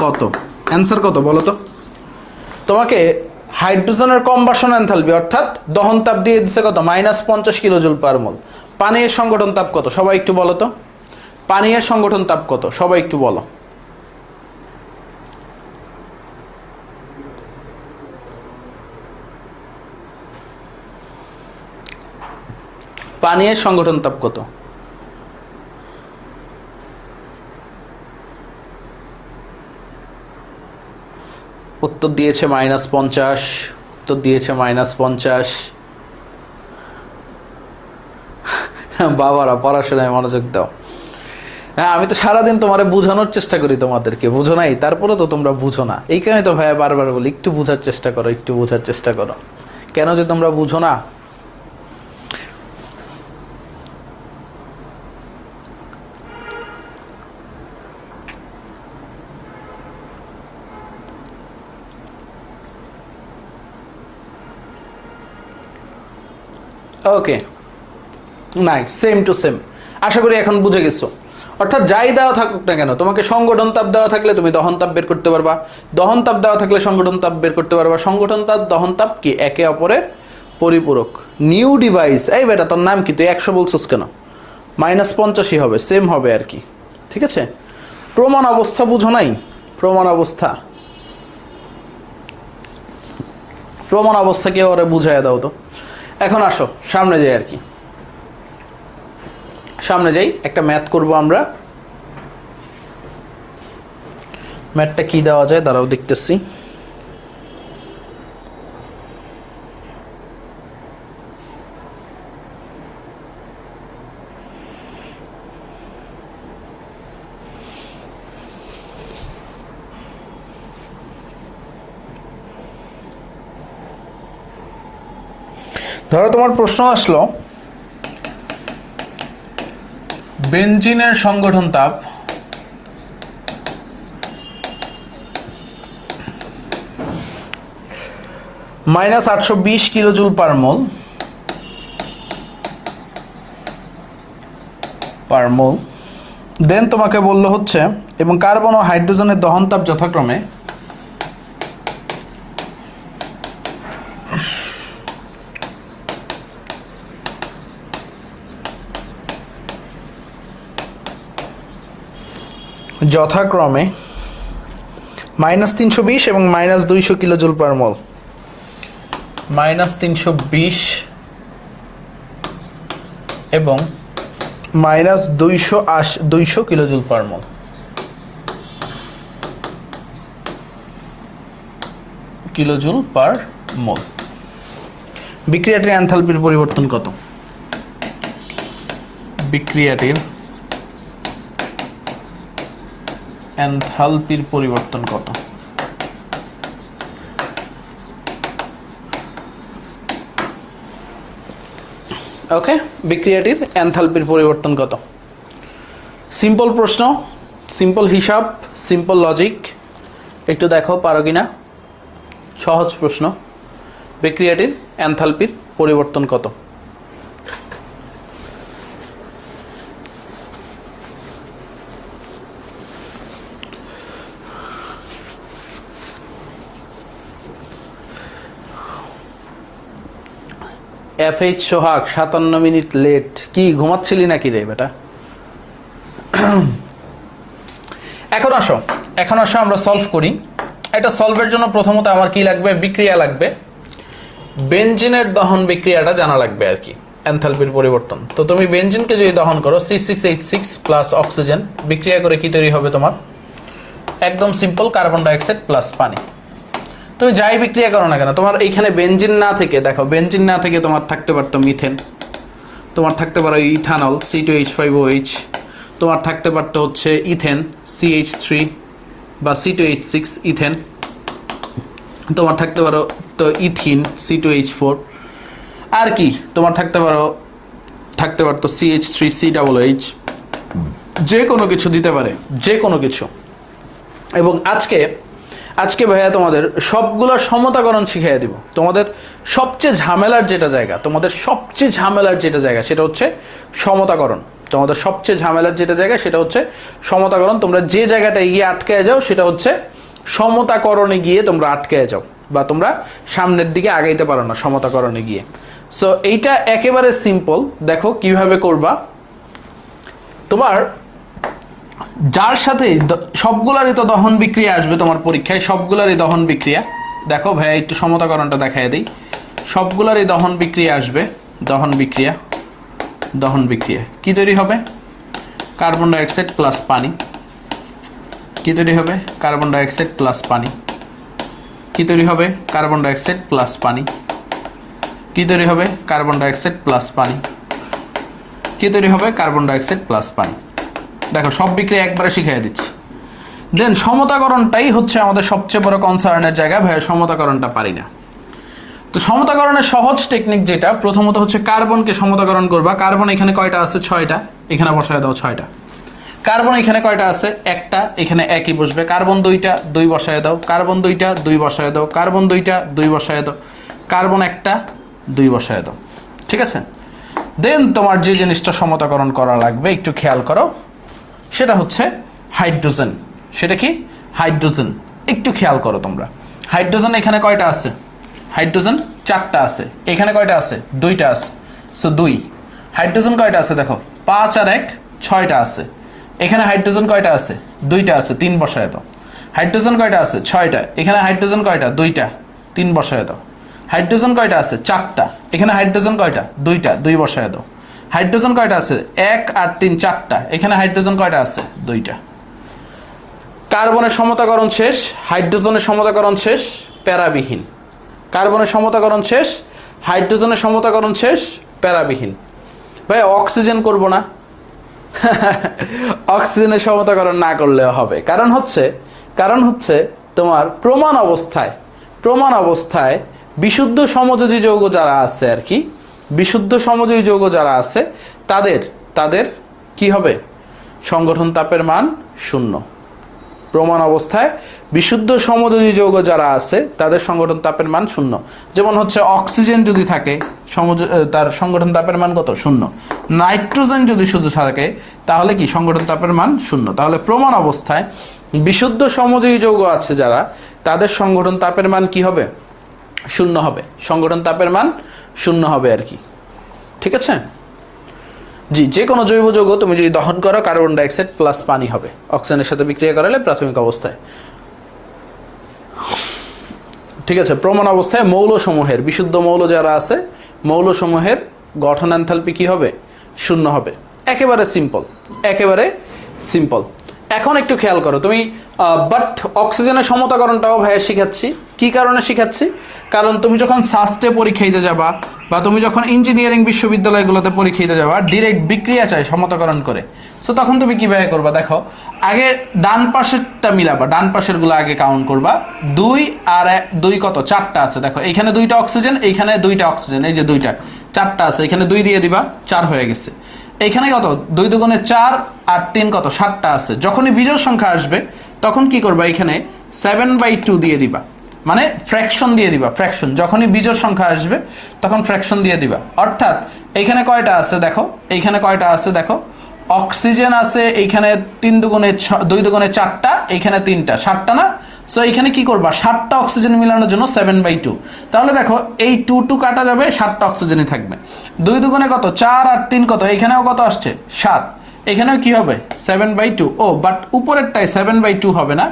A: কত, অ্যান্সার কত বলো তো। তোমাকে হাইড্রোজেনের কম্বাশন এনথালপি অর্থাৎ দহন তাপ দিয়ে দিচ্ছে কত, -50 কিলোজুল পার মোল। পানির সংগঠন তাপ কত সবাই একটু বলো তো, পানির সংগঠন তাপ কত সবাই একটু বলো। পানির সংগঠন তাপ কত, উত্তর দিয়েছে -50, তো দিয়েছে -50। বাবারা পড়াশোনায় মনোযোগ দাও। হ্যাঁ, আমি তো সারাদিন তোমারে বোঝানোর চেষ্টা করি, তোমাদেরকে বুঝো নাই, তারপরে তো তোমরা বুঝো না। এই কারণে তো ভাইয়া বারবার বলি একটু বোঝার চেষ্টা করো, একটু বোঝার চেষ্টা করো। কেন যে তোমরা বুঝো না? ওকে, নাইস, সেম টু সেম। আশা করি এখন বুঝে গেছো। অর্থাৎ যাই দেওয়া থাকুক না কেন, তোমাকে সংগঠন তাপ দেওয়া থাকলে তুমি দহন তাপ বের করতে পারবা, দহন তাপ দেওয়া থাকলে সংগঠন তাপ বের করতে পারবা। সংগঠন তাপ দহন তাপ কি একে অপরের পরিপূরক। নিউ ডিভাইস, এই বেটা তোর নাম কি, তুই 100 বলছিস কেন? -85 হবে, সেম হবে আর কি। ঠিক আছে, প্রমাণ অবস্থা বুঝো নাই? প্রমাণ অবস্থা, প্রমাণ অবস্থা কি ওরে বুঝাইয়া দাও তো। এখন আসো সামনে যাই আর কি, সামনে যাই, একটা ম্যাথ করব আমরা। ম্যাথটা কি দেওয়া যায় দাঁড়াও দেখতেছি। ধরো তোমার প্রশ্ন আসলো বেনজিনের সংগঠন তাপ -820 কিলোজুল পার মোল, দেন তোমাকে বললো হচ্ছে, এবং কার্বন ও হাইড্রোজেনের দহন তাপ যথাক্রমে -320 এবং -200 কিলোজুল পার মোল। -320 এবং -200 কিলোজুল পার মোল। কিলোজুল পার মোল। বিক্রিয়াটির এনথালপির পরিবর্তন কত? বিক্রিয়াটির এনথালপির পরিবর্তন কত? ওকে, বিক্রিয়াটির এনথালপির পরিবর্তন কত? সিম্পল প্রশ্ন, সিম্পল হিসাব, সিম্পল লজিক। একটু দেখো পারো কিনা। সহজ প্রশ্ন, বিক্রিয়াটির এনথালপির পরিবর্তন কত? FH সোহাগ 57 মিনিট লেট, কি ঘুমাচ্ছিলি নাকি রে বেটা? এখন আসো আমরা সলভ করি। এটা সলভের জন্য প্রথমত আমার কি লাগবে? বিক্রিয়া লাগবে। বেনজিনের দহন বিক্রিয়াটা জানা লাগবে আর কি, এনথালপির পরিবর্তন। তো তুমি বেনজিনকে যদি দহন করো C6H6 প্লাস অক্সিজেন, বিক্রিয়া করে কি তৈরি হবে তোমার? একদম সিম্পল, কার্বন ডাইঅক্সাইড প্লাস পানি। তুমি যাই বিক্রিয়া করো না কেন, তোমার এইখানে বেনজিন না থেকে, দেখো বেনজিন না থেকে তোমার থাকতে পারতো মিথেন, তোমার থাকতে পারো ইথানল C2H5OH, তোমার থাকতে পারতো হচ্ছে ইথেন CH3 বা C2H6 ইথেন, তোমার থাকতে পারো তো ইথিন C2H4, আর কি তোমার থাকতে পারতো CH3COOH, যে কোনো কিছু দিতে পারে, যে কোনো কিছু। এবং আজকে ভাইয়া তোমাদের সবগুলো সমতাকরণ শিখিয়ে দিব। তোমাদের সবচেয়ে ঝামেলার যেটা জায়গা সেটা হচ্ছে সমতাকরণ। তোমাদের সবচেয়ে ঝামেলার যেটা জায়গা সেটা হচ্ছে সমতাকরণ। তোমরা যে জায়গাটায় গিয়ে আটকায় যাও সেটা হচ্ছে সমতাকরণে গিয়ে তোমরা আটকায় যাও, বা তোমরা সামনের দিকে আগাইতে পারো না সমতাকরণে গিয়ে। সো এইটা একেবারে সিম্পল, দেখো কিভাবে করবা। তোমার যার সাথে সবগুলারই তো দহন বিক্রিয়া আসবে তোমার পরীক্ষায়, সবগুলারই দহন বিক্রিয়া। দেখো ভাইয়া একটু সমতাকরণটা দেখাই দিই। সবগুলারই দহন বিক্রিয়া আসবে, দহন বিক্রিয়া কি তৈরি হবে? কার্বন ডাইঅক্সাইড প্লাস পানি। কি তৈরি হবে? কার্বন ডাইঅক্সাইড প্লাস পানি। কি তৈরি হবে? কার্বন ডাইঅক্সাইড প্লাস পানি। কি তৈরি হবে? কার্বন ডাইঅক্সাইড প্লাস পানি। কি তৈরি হবে? কার্বন ডাইঅক্সাইড প্লাস পানি। দেখো সব বিক্রিয়া একবারে শিখিয়ে দিচ্ছি। দেন সমতাকরণটাই হচ্ছে আমাদের সবচেয়ে বড় কনসার্নের জায়গা। ভাই সমতাকরণটা পারি না। তো সমতাকরণের সহজ টেকনিক যেটা, প্রথমত হচ্ছে কার্বনকে সমতাকরণ করবা। কার্বন এখানে কয়টা আছে? 6টা। এখানে বসায় দাও 6টা। কার্বন এখানে কয়টা আছে? একটা। এখানে একই বসবে। কার্বন 2টা, 2 বসায় দাও। কার্বন 2টা, 2 বসায় দাও। কার্বন 2টা, 2 বসায় দাও। কার্বন একটা, 2 বসায় দাও। ঠিক আছে? দেন তোমার যে জিনিসটা সমতাকরণ করা লাগবে একটু খেয়াল করো, সেটা হচ্ছে হাইড্রোজেন। সেটা কি? হাইড্রোজেন। একটু খেয়াল করো তোমরা, হাইড্রোজেন এখানে কয়টা আছে? হাইড্রোজেন 4টা আছে। এখানে কয়টা আছে? 2টা আছে। সো 2। হাইড্রোজেন কয়টা আছে? দেখো 5 আর 1 6টা আছে। এখানে হাইড্রোজেন কয়টা আছে? 2টা আছে। 3 বসায় দাও। হাইড্রোজেন কয়টা আছে? 6টা। এখানে হাইড্রোজেন কয়টা? 2টা। 3 বসায় দাও। হাইড্রোজেন কয়টা আছে? 4টা। এখানে হাইড্রোজেন কয়টা? 2টা। 2 বসায় দাও। হাইড্রোজেন কয়টা আছে? 1 আর 3 4টা। এখানে হাইড্রোজেন কয়টা আছে? 2টা। কার্বনের সমতাকরণ শেষ, হাইড্রোজেনের সমতাকরণ শেষ, প্যারাবিহীন। কার্বনের সমতাকরণ শেষ, হাইড্রোজেনের সমতাকরণ শেষ, প্যারাবিহীন। ভাই অক্সিজেন করব না? অক্সিজেনের সমতাকরণ না করলেও হবে। কারণ হচ্ছে তোমার প্রমাণ অবস্থায় বিশুদ্ধ সমযোজী যৌগ যারা আছে আর কি, বিশুদ্ধ সমযোজী যৌগ যারা আছে তাদের কি হবে? সংগঠন তাপের মান 0। প্রমাণ অবস্থায় বিশুদ্ধ সমযোজী যৌগ যারা আছে তাদের সংগঠন তাপের মান 0। যেমন হচ্ছে অক্সিজেন যদি থাকে তার সংগঠন তাপের মান কত? 0। নাইট্রোজেন যদি শুধু থাকে তাহলে কি? সংগঠন তাপের মান 0। তাহলে প্রমাণ অবস্থায় বিশুদ্ধ সমযোজী যৌগ আছে যারা, তাদের সংগঠন তাপের মান কি হবে? 0 হবে। সংগঠন তাপের মান 0 হবে আর কি। ঠিক আছে? জি, যে কোনো জৈব যৌগ তুমি যদি দহন করো, কার্বন ডাইঅক্সাইড প্লাস পানি হবে অক্সিজেনের সাথে বিক্রিয়া করালে প্রাথমিক অবস্থায়। ঠিক আছে? প্রমাণ অবস্থায় মৌলসমূহের, বিশুদ্ধ মৌল যারা আছে, মৌলসমূহের গঠন এনথালপি কি হবে? 0 হবে। একেবারে সিম্পল। এখন একটু খেয়াল করো তুমি, বাট অক্সিজেনের সমতাকরণটাও ভাইয়া শিখাচ্ছি। কি কারণে শিখাচ্ছি? কারণ তুমি যখন সাস্টে পরীক্ষা দিতে যাবা বা তুমি যখন ইঞ্জিনিয়ারিং বিশ্ববিদ্যালয়গুলোতে পরীক্ষা দিতে যাবা, ডিরেক্ট বিক্রিয়া চাই সমতাকরণ করে। সো তখন তুমি কিভাবে করবা? দেখো, আগে ডান পাশেরটা মিলাবা, ডান পাশেরগুলো আগে কাউন্ট করবা। 2 আর 2 কত? 4টা আছে। দেখো এইখানে 2টা অক্সিজেন, এইখানে 2টা অক্সিজেন, এই যে 2টা, 4টা আছে। এখানে 2 দিয়ে দিবা, 4 হয়ে গেছে। এইখানে কত? 2 দুগুণে 4 আর 3 কত? 7টা আছে। যখনই বিজোড় সংখ্যা আসবে তখন কি করবা? এখানে 7/2 দিয়ে দিবা, মানে ফ্র্যাকশন দিয়ে দিবা। ফ্র্যাকশন যখনই বিজোড় সংখ্যা আসবে তখন ফ্র্যাকশন দিয়ে দিবা। অর্থাৎ এইখানে কয়টা আছে দেখো, এইখানে কয়টা আছে দেখো, অক্সিজেন আছে এইখানে 2 দুগুণে 4টা, এইখানে 3টা, 7টা না? সো এইখানে কি করবা? 7টা অক্সিজেন মিলানোর জন্য 7/2। তাহলে দেখো এই 2 কাটা যাবে, 7টা অক্সিজেনই থাকবে। 2 দুগুণে কত? 4 আর 3 কত? এখানেও কত আসছে? 7। এখানেও কি হবে? 7/2। ও বাট উপরেরটাই 7/2 হবে না,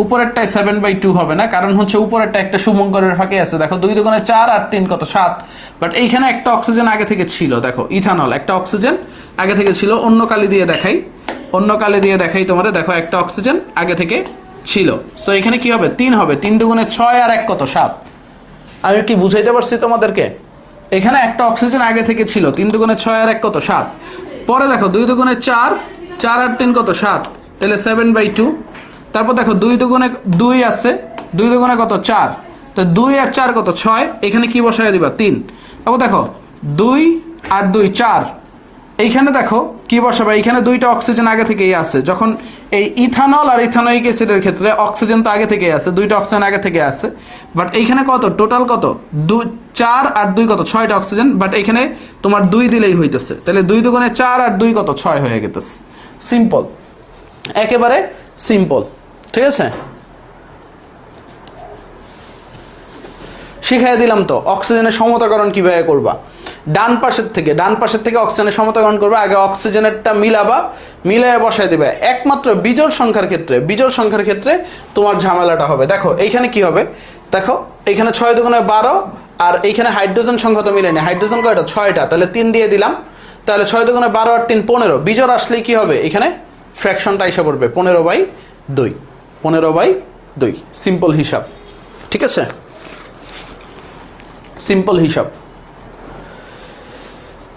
A: উপরেরটাই 7/2 হবে না। কারণ হচ্ছে উপরেরটা একটা শুভঙ্করের ফাঁকে আছে। দেখো 2 দুগুণে 4 আর 3 কত? 7। বাট এইখানে একটা অক্সিজেন আগে থেকে ছিল। দেখো ইথানল, একটা অক্সিজেন আগে থেকে ছিল। অন্য কালি দিয়ে দেখাই তোমাদের। দেখো একটা অক্সিজেন আগে থেকে ছিল। সো এখানে কি হবে? 3 হবে। 3 দুগুণে 6 আর 1 কত? 7। আমি কি বুঝাইতে পারছি তোমাদেরকে? এখানে একটা অক্সিজেন আগে থেকে ছিল। 3 দুগুণে 6 আর 1 কত? 7। পরে দেখো 2 দুগুণে 4, 4 আর 3 কত? 7। তাহলে 7/2। তারপর দেখো 2 দুগুণে 2 আছে, 2 দুগুণে কত? 4। তো 2 আর 4 কত? 6। এখানে কি বসায় দিবা? 3। তারপর দেখো 2 আর 2 4। এইখানে দেখো কি বসাবে? এইখানে 2টা অক্সিজেন আগে থেকেই আছে। যখন এই ইথানল আর ইথানোয়িক অ্যাসিডের ক্ষেত্রে অক্সিজেন তো আগে থেকেই আছে, 2টা অক্সিজেন আগে থেকে আছে। বাট এইখানে কত? টোটাল কত? 4 আর 2 কত? 6টা অক্সিজেন। বাট এখানে তোমার 2 দিলেই হইতেছে। তাহলে 2 দুগুণে 4 আর 2 কত? 6 হয়ে গেতেছে। সিম্পল, একেবারে সিম্পল। ঠিক আছে? শিখাই দিলাম তো অক্সিজেনের সমতাকরণ কিভাবে করবা। ডান পাশের থেকে অক্সিজেনের সমতাকরণ করবে। আগে অক্সিজেনেরটা মিলাইয়া বসায় দিবে। একমাত্র বিজোড় সংখ্যার ক্ষেত্রে তোমার ঝামেলাটা হবে। দেখো এইখানে কি হবে? দেখো এইখানে 6 দুগুণে 12 আর এইখানে হাইড্রোজেন সংখ্যা তো মিলেনি। হাইড্রোজেন কয়টা? 6টা। তাহলে 3 দিয়ে দিলাম। তাহলে 6 দুগুণে 12 আর 3 15। বিজোড় আসলেই কি হবে? এখানে ফ্র্যাকশনটা এসে পড়বে 15/2। 15/2 সিম্পল হিসাব। ঠিক আছে, সিম্পল হিসাব,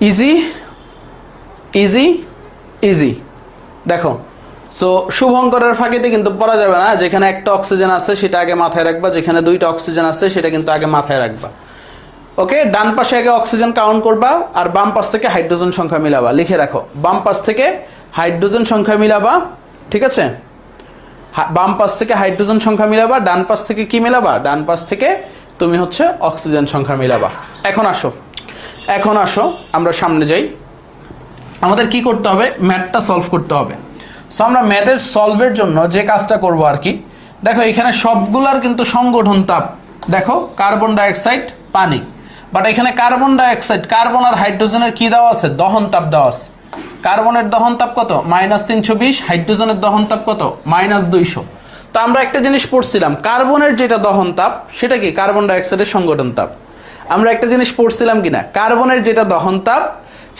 A: ইজি ইজি ইজি। দেখো, সো শুভঙ্করের ফাঁকিতে কিন্তু পড়া যাবে না, যেখানে একটা অক্সিজেন আছে সেটা আগে মাথায় রাখবা, যেখানে দুইটা অক্সিজেন আছে সেটা কিন্তু আগে মাথায় রাখবা। ওকে, ডান পাশে আগে অক্সিজেন কাউন্ট করবা আর বাম পাশ থেকে হাইড্রোজেন সংখ্যা মিলাবা। লিখে রাখো, বাম পাশ থেকে হাইড্রোজেন সংখ্যা মিলাবা, ঠিক আছে? বাম পাশ থেকে হাইড্রোজেন সংখ্যা মিলাবা, ডান পাশ থেকে কি মিলাবা? ডান পাশ থেকে তুমি হচ্ছে অক্সিজেন সংখ্যা মিলাবা। এখন আসো আমরা সামনে যাই। আমাদের কি করতে হবে? ম্যাথটা সলভ করতে হবে। সো আমরা ম্যাথের সলভের জন্য যে কাজটা করব আর কি, দেখো এখানে সবগুলার কিন্তু সংগঠন তাপ, দেখো কার্বন ডাইঅক্সাইড, পানি, বাট এখানে কার্বন ডাইঅক্সাইড, কার্বন আর হাইড্রোজেনের কি দেওয়া আছে? দহন তাপ দেওয়া আছে। কার্বনের দহন তাপ কত? -320। হাইড্রোজেনের দহন তাপ কত? -200। তো আমরা একটা জিনিস পড়ছিলাম, কার্বনের যেটা দহন তাপ সেটা কি? কার্বন ডাইঅক্সাইডের সংগঠন তাপ। আমরা একটা জিনিস পড়ছিলাম কিনা, কার্বনের যেটা দহন তাপ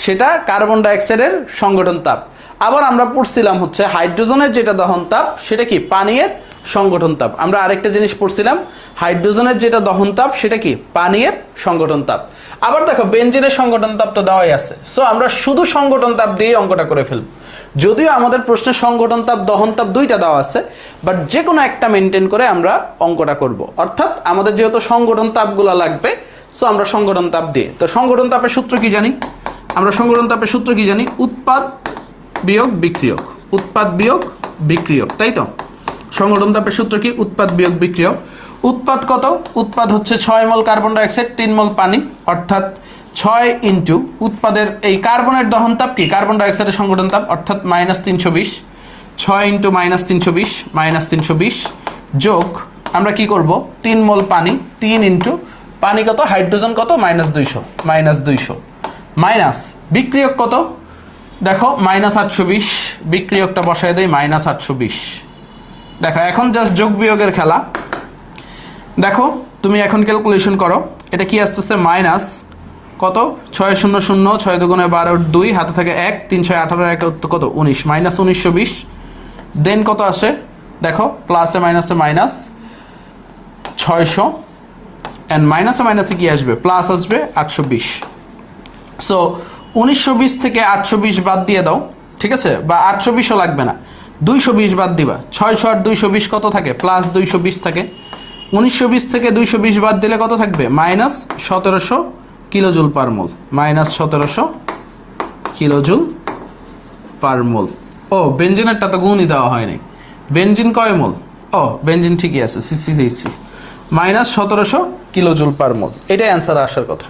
A: সেটা কার্বন ডাইঅক্সাইডের সংগঠন তাপ। আবার আমরা পড়ছিলাম হচ্ছে হাইড্রোজেনের যেটা দহন তাপ সেটা কি? পানির সংগঠন তাপ। আমরা আরেকটা জিনিস পড়ছিলাম, হাইড্রোজেনের যেটা দহন তাপ সেটা কি? পানির সংগঠন তাপ। আবার দেখো বেনজিনের সংগঠন তাপ তো দেওয়াই আছে, সো আমরা শুধু সংগঠন তাপ দিয়ে অঙ্কটা করে ফেলব। যদিও আমাদের প্রশ্নে সংগঠন তাপ, দহন তাপ দুইটা দেওয়া আছে, বাট যে কোনো একটা মেনটেন করে আমরা অঙ্কটা করব। অর্থাৎ আমাদের যেহেতু সংগঠন তাপগুলো লাগবে, সো আমরা সংগঠন তাপ দিয়ে। তো সংগঠন তাপের সূত্র কি জানি আমরা? সংগঠন তাপের সূত্র কি জানি? উৎপাদ বিয়োগ বিক্রিয়ক, উৎপাদ বিয়োগ বিক্রিয়ক, তাই তো? সংগঠন তাপের সূত্র কি? উৎপাদ বিয়োগ বিক্রিয়ক। উৎপাদ কত? উৎপাদ হচ্ছে 6 মোল কার্বন ডাইঅক্সাইড, 3 মোল পানি, অর্থাৎ 6 ইন্টু উৎপাদের এই কার্বনের দহন তাপ কি? কার্বন ডাইঅক্সাইডের সংগঠন তাপ, অর্থাৎ -320। 6 ইন্টু -320 যোগ আমরা কি করব? 3 মোল পানি, 3 ইন্টু পানি কত? হাইড্রোজেন কত? -200 মাইনাস বিক্রিয়ক কত? দেখো -820, বিক্রিয়কটা বসায় দেই -820। দেখো এখন জাস্ট যোগ বিয়োগের খেলা। দেখো তুমি এখন ক্যালকুলেশন করো, এটা কি আসতেছে? মাইনাস কত? 6 0 0, 6 দুগুণে 12, 2 হাতে থাকে 1, 3 6 18, 1 কত? 19, -1920। দেন কত আসে? দেখো প্লাসে মাইনাসে মাইনাস 600, অ্যান্ড মাইনাসে মাইনাসে কি আসবে? প্লাস আসবে 820। সো 1920 থেকে 820 বাদ দিয়ে দাও, ঠিক আছে? বা 820ও লাগবে না, 220 বাদ দিবা। 600 আর 220 কত থাকে? প্লাস 220 থাকে। 1920 থেকে 220 বাদ দিলে কত থাকবে? -1700 কিলোজুল পার মোল, -1700 কিলোজুল পার মোল। ও বেনজিনেরটা তো গুণই দেওয়া হয়নি। বেনজিন কয় মোল? ও বেনজিন ঠিকই আছে, -1700 কিলোজুল পার মোল। এটাই অ্যান্সার আসার কথা।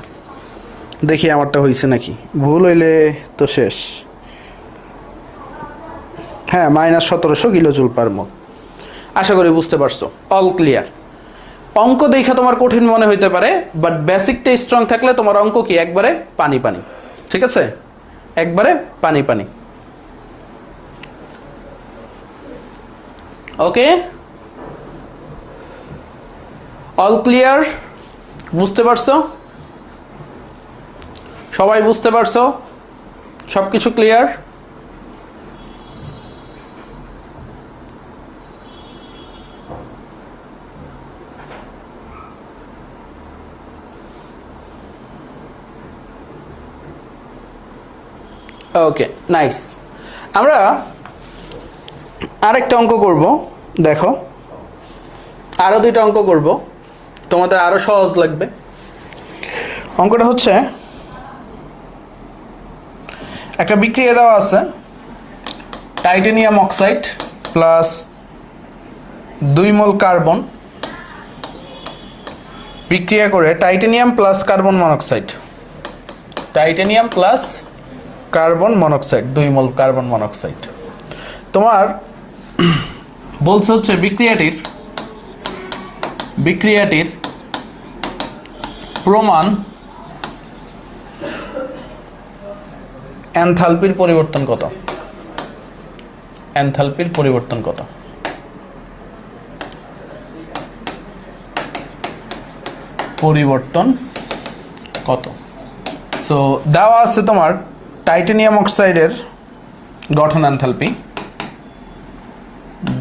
A: দেখি আমারটা হয়েছে নাকি, ভুল হইলে তো শেষ। হ্যাঁ, -1700 কিলোজুল পার মোল। আশা করি বুঝতে পারছো, অল ক্লিয়ার। অঙ্ক দেখা তোমার কঠিন মনে হইতে পারে, বাট বেসিকটা স্ট্রং থাকলে তোমার অঙ্ক কি? একবারে পানি পানি, ঠিক আছে? একবারে পানি পানি। ওকে, অল ক্লিয়ার? বুঝতে পারছো? সবাই বুঝতে পারছো? সব কিছু ক্লিয়ার? ওকে, নাইস। আমরা আরেকটা অঙ্ক করব। দেখো আরো দুইটা অঙ্ক করব, তোমাদের আরো সহজ লাগবে। অঙ্কটা হচ্ছে, একটা বিক্রিয়া দেওয়া আছে, titanium oxide plus 2 mole carbon বিক্রিয়া করে titanium plus carbon monoxide, titanium plus carbon monoxide, 2 mole carbon monoxide. তোমার বলছে হচ্ছে বিক্রিয়াটির প্রমাণ এনথালপির পরিবর্তন কত? এনথালপির পরিবর্তন কত? পরিবর্তন কত? সো দেওয়া আছে তোমার টাইটানিয়াম অক্সাইডের গঠন enthalpy,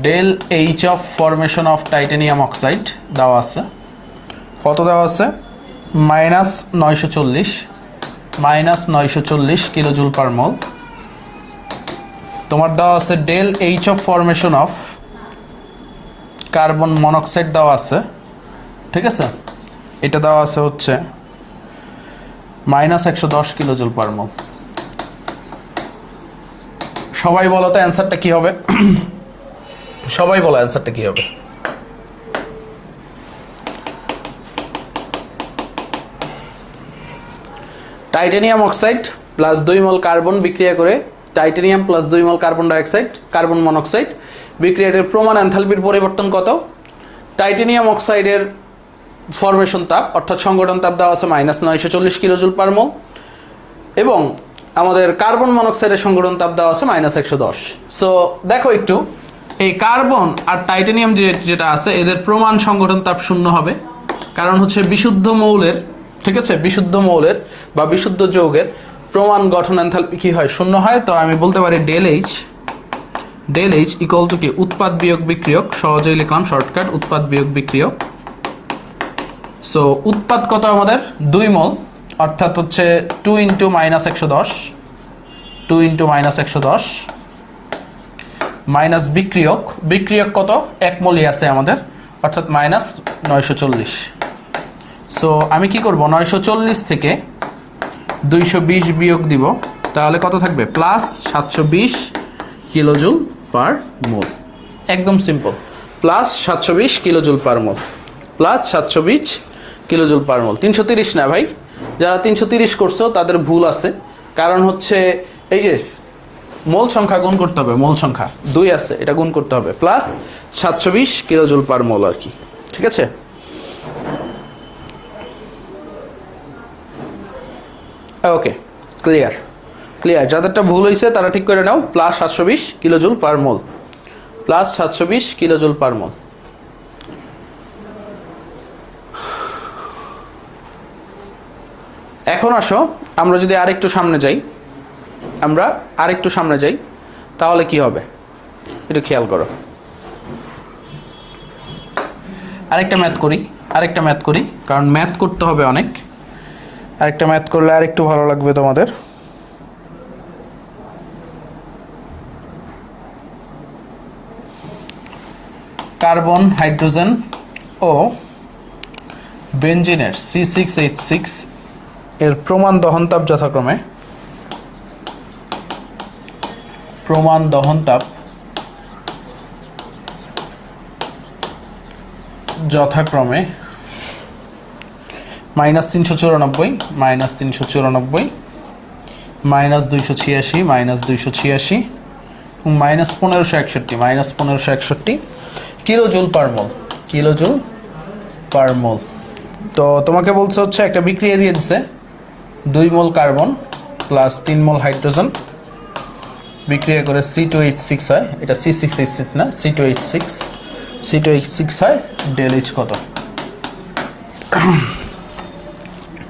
A: del H of formation of titanium oxide দেওয়া আছে, কত দেওয়া আছে? -940 কিলোজুল পার মোল। তোমার দেওয়া আছে del H of formation of carbon monoxide দেওয়া আছে, ঠিক আছে? এটা দেওয়া আছে হচ্ছে -110 কিলোজুল পার মোল। সবাই বলো তো অ্যান্সারটা কি হবে? সবাই বলো অ্যান্সারটা কি হবে? Titanium oxide plus 2 mole carbon বিক্রিয়া করে titanium plus 2 mole carbon dioxide carbon monoxide বিক্রিয়াটির প্রমাণ এনথালপির পরিবর্তন কত? টাইটানিয়াম অক্সাইডের ফরমেশন তাপ অর্থাৎ সংগঠন তাপ দেওয়া আছে -940 কিলোজুল পার মোল এবং আমাদের কার্বন মনোক্সাইডের সংগঠন তাপ দেওয়া আছে -110। সো দেখো একটু, এই কার্বন আর টাইটানিয়াম যেটা আছে এদের প্রমাণ সংগঠন তাপ শূন্য হবে, কারণ হচ্ছে বিশুদ্ধ মৌলের, ঠিক আছে, বিশুদ্ধ মৌলের বা বিশুদ্ধ যৌগের প্রমাণ গঠন এনথালপি কি হয়? শূন্য হয়। তো আমি বলতে পারি ডেল এইচ ইকুয়াল টু কি? উৎপাদ বিয়োগ বিক্রিয়ক। সহজেই লিখলাম শর্টকাট, উৎপাদ বিয়োগ বিক্রিয়ক। সো উৎপাদ কত আমাদের? 2 মোল, অর্থাৎ হচ্ছে 2 × -110 মাইনাস বিক্রিয়ক কত? 1 মোলই আছে আমাদের, অর্থাৎ -940। সো আমি কি করব? 940 থেকে 220 বিয়োগ দিব, তাহলে কত থাকবে? +720 কিলোজুল পার মোল। একদম সিম্পল, +720 কিলোজুল পার মোল, +720 কিলোজুল পার মোল। 330 না ভাই, যারা 330 করছো তাদের ভুল আছে, কারণ হচ্ছে এই যে মোল সংখ্যা গুণ করতে হবে, মোল সংখ্যা 2 আছে, এটা গুণ করতে হবে, +720 কিলোজুল পার মোল আর কি, ঠিক আছে? ওকে, ক্লিয়ার। যাদেরটা ভুল হয়েছে তারা ঠিক করে নাও, +720 কিলোজুল পার মোল, +720 কিলোজুল পার মোল। এখন আসো আমরা যদি আরেকটু সামনে যাই, তাহলে কি হবে একটু খেয়াল করো। আরেকটা ম্যাথ করি, কারণ ম্যাথ করতে হবে অনেক। আরেকটা ম্যাথ করলে আরেকটু ভালো লাগবে তোমাদের। কার্বন, হাইড্রোজেন ও বেনজিনের C6H6 এর প্রমাণ দহন তাপ যথাক্রমে -394 -386 -286 এবং -1561 কিলোজুল পার মোল। তো তোমাকে বলছে হচ্ছে একটা বিক্রিয়া দিয়ে দিচ্ছে, 2 মোল কার্বন প্লাস 3 মোল হাইড্রোজেন বিক্রিয়া করে C2H6 হয়, এটা C6H6 না, C2H6 হয়। ডেল এইচ কত?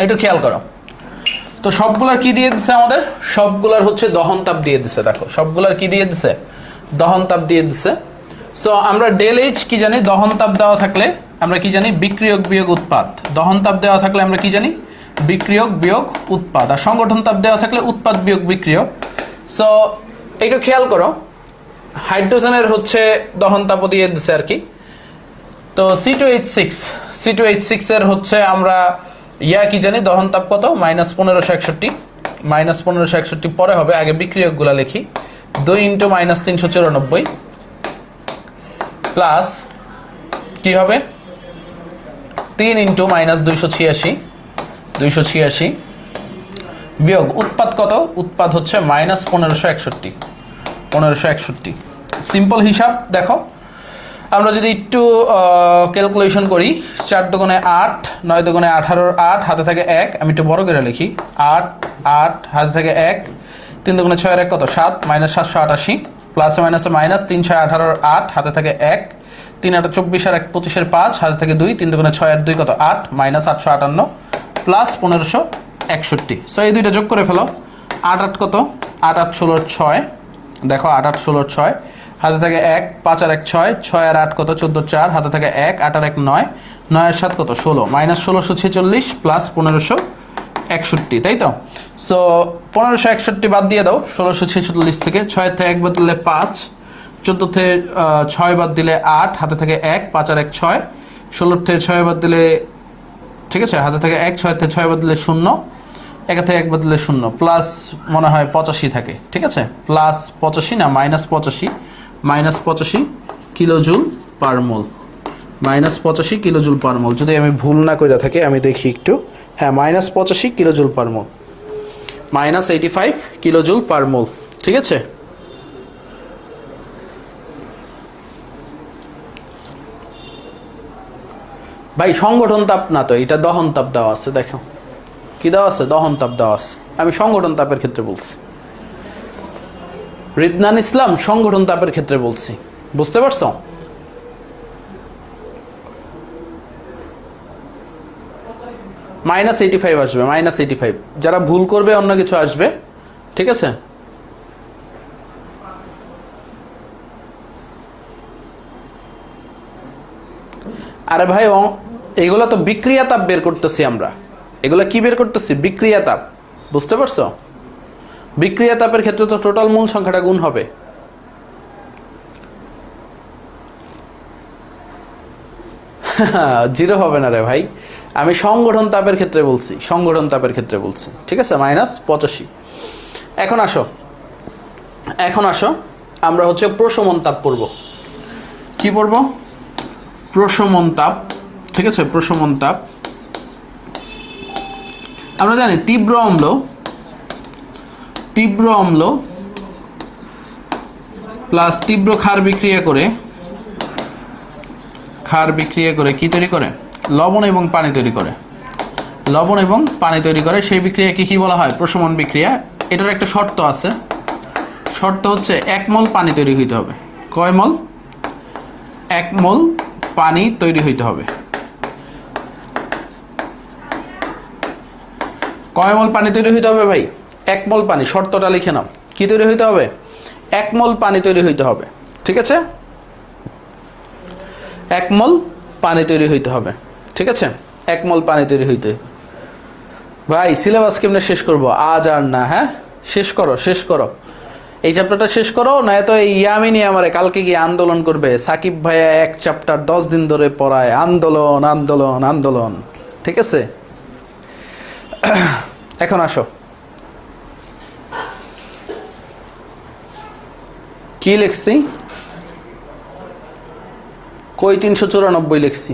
A: একটু খেয়াল করো তো, সবগুলার কি দিয়ে দিচ্ছে আমাদের? সবগুলার হচ্ছে দহন তাপ দিয়ে দিচ্ছে। দেখো সবগুলার কি দিয়ে দিচ্ছে? দহন তাপ দিয়ে দিচ্ছে। সো আমরা ডেল এইচ কি জানি? দহন তাপ দেওয়া থাকলে আমরা কি জানি? বিক্রিয়ক বিয়োগ উৎপাদ। দহন তাপ দেওয়া থাকলে আমরা কি জানি? বিক্রিয়ক বিয়োগ উৎপাদ। আর সংগঠন তাপ দেওয়া থাকলে উৎপাদ বিয়োগ বিক্রিয়ক। সো একটু খেয়াল করো, হাইড্রোজেনের হচ্ছে দহন তাপও দিয়ে দিচ্ছে আর কি। তো C2H6 এর হচ্ছে আমরা কি জানি? দহন তাপ কত? -1561 পরে হবে, আগে বিক্রিয়কগুলা লিখি। 2 × -394 প্লাস কি হবে? 3 × -286 বিয়োগ উৎপাদ কত? উৎপাদ হচ্ছে -1561। সিম্পল হিসাব দেখো, আমরা যদি একটু ক্যালকুলেশন করি, 4 দুগুণে 8, 9 দুগুণে 18, 8 হাতে থাকে 1, আমি একটু বড় করে লিখি, 8 হাতে থাকে 1, 3 দুগুণে 6 1 কত? 7, -788 প্লাসে মাইনাসে মাইনাস, 3 6 18 8 হাতে থাকে 1, 3 8 24 আর 1 25 5 হাতে থাকে 2, 3 দুগুণে 6 আর 2 কত? 8, -858 প্লাস 1561। সো এই দুইটা যোগ করে ফেলো, 8 8 কত? 8 8 16 6, দেখো 8 8 16 6 হাতে থাকে 1, 5 আর 1 6, 6 আর 8 কত? 14 4 হাতে থাকে 1, 8 আর 1 9, 9 আর 7 কত 16 -1646 প্লাস 1561, তাই তো? সো 1561 বাদ দিয়ে দাও 1646 থেকে। 6 থেকে 1 বাদ দিলে 5, 14 থেকে 6 বাদ দিলে 8, হাতে থেকে 1, 5 আর 1 6, 16 থেকে 6 বাদ দিলে, ঠিক আছে, হাতে থেকে 1, 6 থেকে 6 বাদ দিলে 0, 1 থেকে 1 বাদ দিলে 0, প্লাস মনে হয় 85 থাকে, ঠিক আছে, প্লাস 85 না -85 কিলোজুল পার মোল, -85 কিলোজুল পার মোল। যদি আমি ভুল না করে থাকি, আমি দেখি একটু, হ্যাঁ -85 কিলোজুল পার মোল, -85 কিলোজুল পার মোল, ঠিক আছে। ভাই সংগঠন তাপ না তো, এটা দহন তাপ দেওয়া আছে, দেখো কি দেওয়া আছে, দহন তাপ দেওয়া আছে। আমি সংগঠন তাপের ক্ষেত্রে বলছি, রিদনান ইসলাম সংগঠন তাপের ক্ষেত্রে বলছি, বুঝতে পারছো? -85 আসবে, -85। যারা ভুল করবে অন্য কিছু আসবে, ঠিক আছে। আরে ভাই এগুলো তো বিক্রিয়া তাপ বের করতেছি আমরা, এগুলো কি বের করতেছি, বিক্রিয়া তাপ, বুঝতে পারছো? বিক্রিয়া তাপের ক্ষেত্রে তো টোটাল মূল সংখ্যাটা গুণ হবে। জিরো হবে না রে ভাই, আমি সংগঠন তাপের ক্ষেত্রে বলছি, সংগঠন তাপের ক্ষেত্রে বলছি, ঠিক আছে, -85। এখন আসো আমরা হচ্ছে প্রশমন তাপ পড়ব। কি পড়ব? প্রশমন তাপ, ঠিক আছে, প্রশমন তাপ। আমরা জানি তীব্র অম্ল প্লাস তীব্র ক্ষার বিক্রিয়া করে কি তৈরি করে? লবণ এবং পানি তৈরি করে, লবণ এবং পানি তৈরি করে। সেই বিক্রিয়াকে কি বলা হয়? প্রশমন বিক্রিয়া। এটার একটা শর্ত আছে, শর্ত হচ্ছে 1 মোল পানি তৈরি হইতে হবে। কয় মোল? 1 মোল পানি তৈরি হইতে হবে। কয় মোল পানি তৈরি হইতে হবে ভাই? 1 মোল পানি। শর্তটা লিখে নাও, কি তৈরি হইতে হবে? 1 মোল পানি তৈরি হইতে হবে, ঠিক আছে, 1 মোল পানি তৈরি হইতে হবে, ঠিক আছে, 1 মোল পানি তৈরি হইতে হবে। ভাই সিলেবাস কেমনে শেষ করব? আজ আর না, হ্যাঁ শেষ করো এই চ্যাপ্টারটা শেষ করো, না তো এই ইয়ামিনী আমারে কালকে গিয়ে আন্দোলন করবে, সাকিব ভাইয়া 1 চ্যাপ্টার 10 দিন ধরে পড়ায়, আন্দোলন, ঠিক আছে। এখন আসো, কি লিখছি? কই 394 লিখছি,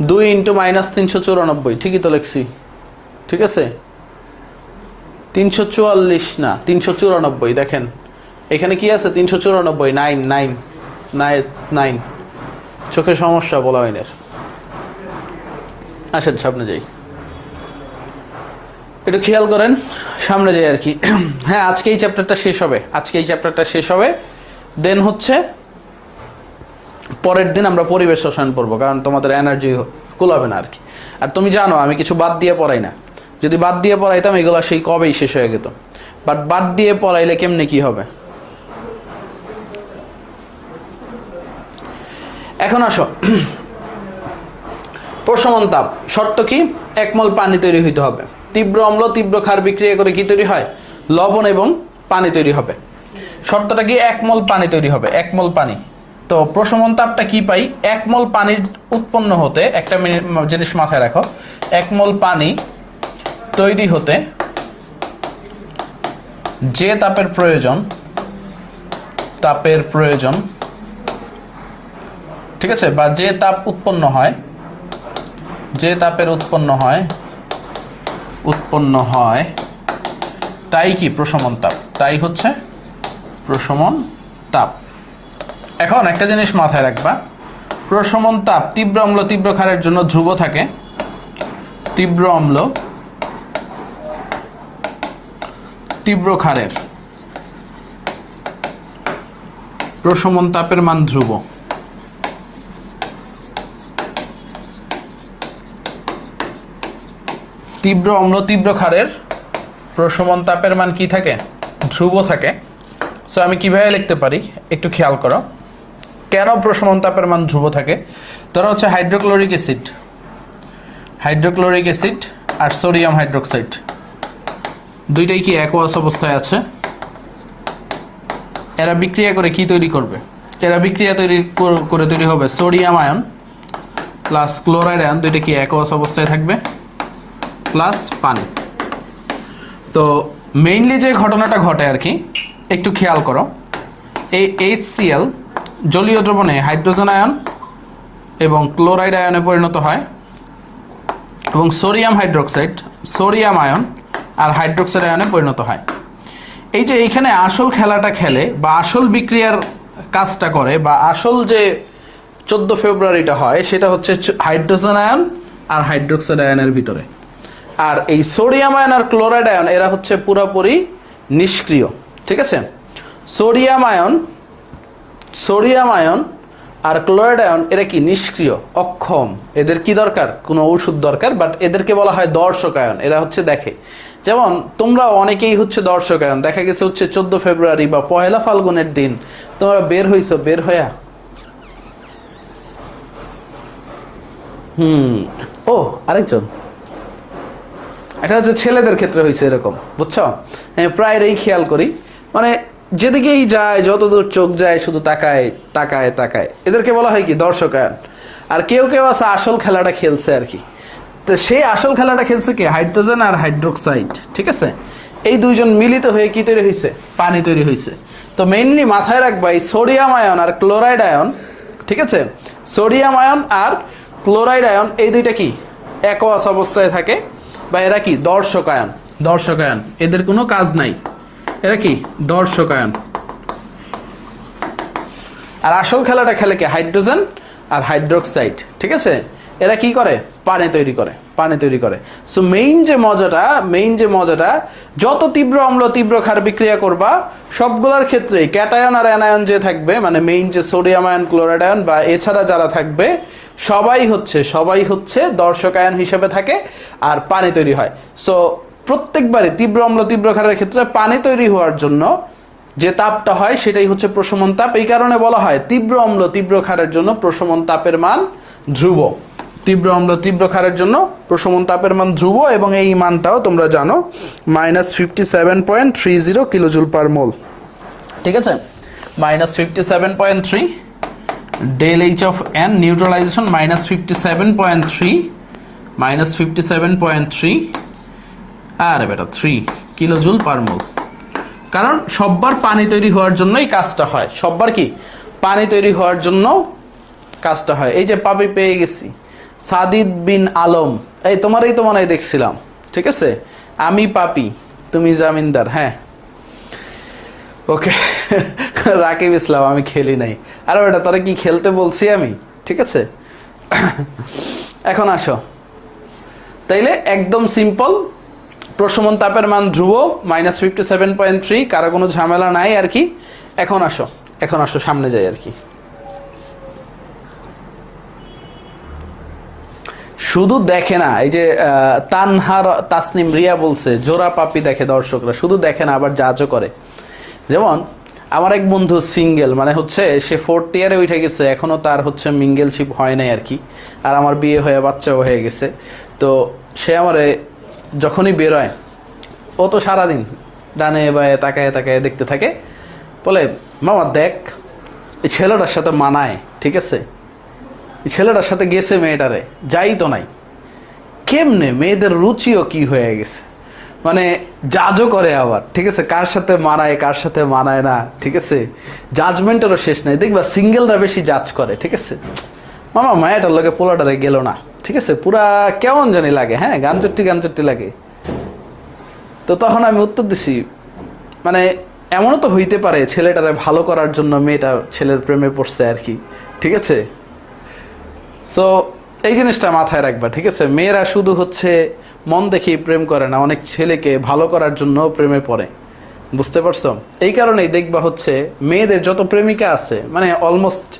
A: 2 × -394, ঠিকই তো লিখছি, ঠিক আছে। 344 না 394, দেখেন এখানে কি আছে? 394, 9 চোখে সমস্যা বলা হয়নি। আসেন সামনে যাই, একটু খেয়াল করেন, সামনে যাই আর কি। হ্যাঁ, আজকে এই চ্যাপ্টারটা শেষ হবে, দেন হচ্ছে পরের দিন আমরা পরিবেশ রসায়ন পড়বো, কারণ তোমাদের এনার্জি কুলাবে না আর কি। আর তুমি জানো আমি কিছু বাদ দিয়ে পড়াই না, যদি বাদ দিয়ে পড়াইতাম এগুলো সেই কবেই শেষ হয়ে যেত, বাট বাদ দিয়ে পড়াইলে কেমনে কি হবে। এখন আসো, প্রশমন তাপ শর্ত কি? 1 মোল পানি তৈরি হইতে হবে। তীব্র অম্ল তীব্র ক্ষার বিক্রিয়া করে কি তৈরি হয়? লবণ এবং পানি তৈরি হবে। শর্তটা কি? 1 মোল পানি তৈরি হবে, 1 মোল পানি। তো প্রশমন তাপটা কি পাই? 1 মোল পানির উৎপন্ন হতে, একটা জিনিস মাথায় রাখো, 1 মোল পানি তৈরি হতে যে তাপের প্রয়োজন, ঠিক আছে, বা যে তাপ উৎপন্ন হয়, তাই কি? প্রশমন তাপ, তাই হচ্ছে প্রশমন তাপ। এখন একটা জিনিস মাথায় রাখবা, প্রশমন তাপ তীব্র অম্ল তীব্র ক্ষারের জন্য ধ্রুব থাকে। তীব্র অম্ল তীব্র ক্ষারের প্রশমন তাপের মান ধ্রুব। তীব্র অম্ল তীব্র ক্ষারের প্রশমন তাপের মান কি থাকে? ধ্রুব থাকে। সো আমি কিভাবে লিখতে পারি একটু খেয়াল করো, কেন প্রশমন তাপের মান ধ্রুব থাকে? ধরো হচ্ছে হাইড্রোক্লোরিক অ্যাসিড আর সোডিয়াম হাইড্রোক্সাইড দুইটাই কি অ্যাকোয়াস অবস্থায় আছে। এরা বিক্রিয়া করে কি তৈরি করবে? এরা বিক্রিয়া করে তৈরি হবে sodium ion plus chloride ion, দুইটা কি অ্যাকোয়াস অবস্থায় থাকবে, প্লাস পানি। তো মেইনলি যে ঘটনাটা ঘটে আর কি, একটু খেয়াল করো, এই HCl জলীয় দ্রবণে হাইড্রোজেন আয়ন এবং ক্লোরাইড আয়নে পরিণত হয়, এবং সোডিয়াম হাইড্রোক্সাইড সোডিয়াম আয়ন আর হাইড্রোক্সাইড আয়নে পরিণত হয়। এই যে এইখানে আসল খেলাটা খেলে বা আসল বিক্রিয়ার কাজটা করে বা আসল যে 14 ফেব্রুয়ারিটা হয় সেটা হচ্ছে হাইড্রোজেন আয়ন আর হাইড্রোক্সাইড আয়নের ভিতরে। আর এই সোডিয়াম আয়ন আর ক্লোরাইড আয়ন এরা হচ্ছে পুরোপুরি নিষ্ক্রিয়, ঠিক আছে। সোডিয়াম আয়ন আর ক্লোরাইড আয়ন এরা কি নিষ্ক্রিয়, অক্ষম। এদের কি দরকার? কোনো ওষুধ দরকার, বাট এদেরকে বলা হয় দর্শক আয়ন। এরা হচ্ছে দেখে, যেমন তোমরা অনেকেই হচ্ছে দর্শক আয়ন। দেখা গেছে হচ্ছে 14 ফেব্রুয়ারি বা পহেলা ফাল্গুনের দিন তোমরা বের হইছো, বের হইয়া ও আরেকজন, এটা হচ্ছে ছেলেদের ক্ষেত্রে হয়েছে এরকম, বুঝছো। প্রায় এই খেয়াল করি, মানে যেদিকেই যায় যতদূর চোখ যায় শুধু তাকায় তাকায় তাকায়। এদেরকে বলা হয় কি দর্শকায়ন। আর কেউ কেউ আছে আসল খেলাটা খেলছে আর কি। তো সেই আসল খেলাটা খেলছে কি হাইড্রোজেন আর হাইড্রোক্সাইড, ঠিক আছে। এই দুইজন মিলিত হয়ে কি তৈরি হয়েছে? পানি তৈরি হয়েছে। তো মেইনলি মাথায় রাখবা এই সোডিয়াম আয়ন আর ক্লোরাইড আয়ন, ঠিক আছে, সোডিয়াম আয়ন আর ক্লোরাইড আয়ন এই দুইটা কি একোয়াস অবস্থায় থাকে, বা এরা কি দর্শক আয়ন। এদের কোনো কাজ নাই, এরা কি দর্শক আয়ন। আর আসল খেলাটা খেলে কি হাইড্রোজেন আর হাইড্রোক্সাইড, ঠিক আছে। এরা কি করে? পানি তৈরি করে। সো মেইন যে মজাটা যত তীব্র অম্ল তীব্র ক্ষার বিক্রিয়া করবা সবগুলোর ক্ষেত্রেই ক্যাটায়ন আর অ্যানায়ন যে থাকবে, মানে মেইন যে সোডিয়াম আয়ন ক্লোরাইড আয়ন বা এছাড়া যারা থাকবে সবাই হচ্ছে দর্শক আয়ন হিসেবে থাকে আর পানি তৈরি হয়। সো প্রত্যেকবারে তীব্র অম্ল তীব্র ক্ষারের ক্ষেত্রে পানি তৈরি হওয়ার জন্য যে তাপটা হয় সেটাই হচ্ছে প্রশমন তাপ। এই কারণে বলা হয় তীব্র অম্ল তীব্র ক্ষারের জন্য প্রশমন তাপের মান ধ্রুব। তীব্র অম্ল তীব্র ক্ষারের জন্য প্রশমন তাপের মান ধ্রুব, এবং এই মানটাও তোমরা জানো -57.30 কিলোজুল পার মোল, ঠিক আছে। -57.3 del H of n neutralisation -57.3 আরে বেটা 3 কিলোজুল পার মোল। কারণ সববার পানি তৈরি হওয়ার জন্যই কাজটা হয়, সববার কি পানি তৈরি হওয়ার জন্য কাজটা হয়। এই যে পাপি পেয়ে গেছি, সাদিদ বিন আলম, এই তোমারই তো মনে হয় দেখছিলাম, ঠিক আছে। আমি পাপি, তুমি জামিনদার, হ্যাঁ ওকে। রাকিব ইসলাম, আমি খেলি নাই। আরে ওটা তোরা কি খেলতে বলছি আমি, ঠিক আছে। এখন আসো, তাইলে একদম সিম্পল, প্রশমন তাপের মান ধ্রুব -57.3, কারো কোনো ঝামেলা নাই আর কি। এখন আসো সামনে যাই আর কি। শুধু দেখে না, এই যে তানহার তাসনিম রিয়া বলছে জোড়া পাপি দেখে দর্শকরা, শুধু দেখে না আবার জাজও করে। যেমন আমার এক বন্ধু সিঙ্গেল, মানে হচ্ছে সে 4th ইয়ারে উঠে গেছে, এখনো তার হচ্ছে মিঙ্গেলশিপ হয় নাই আর কি। আর আমার বিয়ে হয়ে বাচ্চাও হয়ে গেছে। তো সে আমারে যখনই বেরোয়, ও তো সারাদিন ডানে বায়ে তাকায় দেখতে থাকে, বলে মামা দেখ এই ছেলেটার সাথে মানায়, ঠিক আছে, এই ছেলেটার সাথে গেছে মেয়েটারে, যাই তো নাই। কেমনে মেয়েদের রুচিও কি হয়ে গেছে, মানে জাজও করে আবার, ঠিক আছে, কার সাথে মানায় কার সাথে মানায় না, ঠিক আছে। জাজমেন্টেরও শেষ নাই, দেখবা সিঙ্গেলরা বেশি জাজ করে, ঠিক আছে। মামা মায়াটার লগে পোলাটারে গেল না, ঠিক আছে, পুরা কেমন জানি লাগে, হ্যাঁ গানচট্টি লাগে। তো তখন আমি উত্তর দিছি, মানে এমনও তো হইতে পারে ছেলেটারে ভালো করার জন্য মেয়েটা ছেলের প্রেমে পড়ছে আর কি, ঠিক আছে। সো এই জিনিসটা মাথায় রাখবা, ঠিক আছে। মেয়েরা শুধু হচ্ছে মন দেখেই প্রেম করে না, অনেক ছেলেকে ভালো করার জন্য প্রেমে পড়ে, বুঝতে পারছো। এই কারণেই দেখবা হচ্ছে মেয়েদের যত প্রেমিকা আছে, মানে অলমোস্ট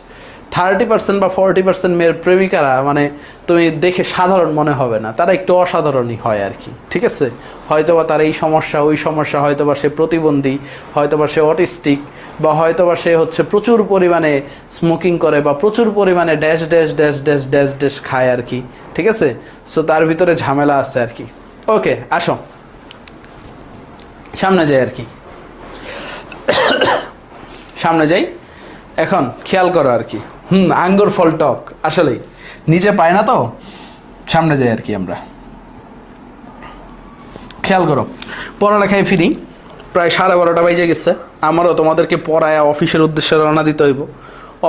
A: 30% বা 40% মেয়ের প্রেমিকারা মানে তুমি দেখে সাধারণ মনে হবে না, তারা একটু অসাধারণই হয় আর কি, ঠিক আছে। হয়তোবা তার এই সমস্যা ওই সমস্যা, হয়তোবা সে প্রতিবন্ধী, হয়তোবা সে অটিস্টিক, বা হয়তো বা সে হচ্ছে প্রচুর পরিমাণে স্মোকিং করে বা প্রচুর পরিমাণে dash dash dash dash dash dash খায় আর কি, ঠিক আছে? সো তার ভিতরে ঝামেলা আছে আর কি। ওকে, আসো সামনে যাই আর কি, সামনে যাই। এখন খেয়াল করো আর কি, আঙ্গুর ফল টক আসলেই নিজে পায় না, তো সামনে যাই আর কি। আমরা খেয়াল করো, পড়ালেখায় ফিরি, প্রায় 12:30 বাজে গেছে। আমারও তোমাদেরকে পড়ায় অফিসের উদ্দেশ্যে রওনা দিতে হইব।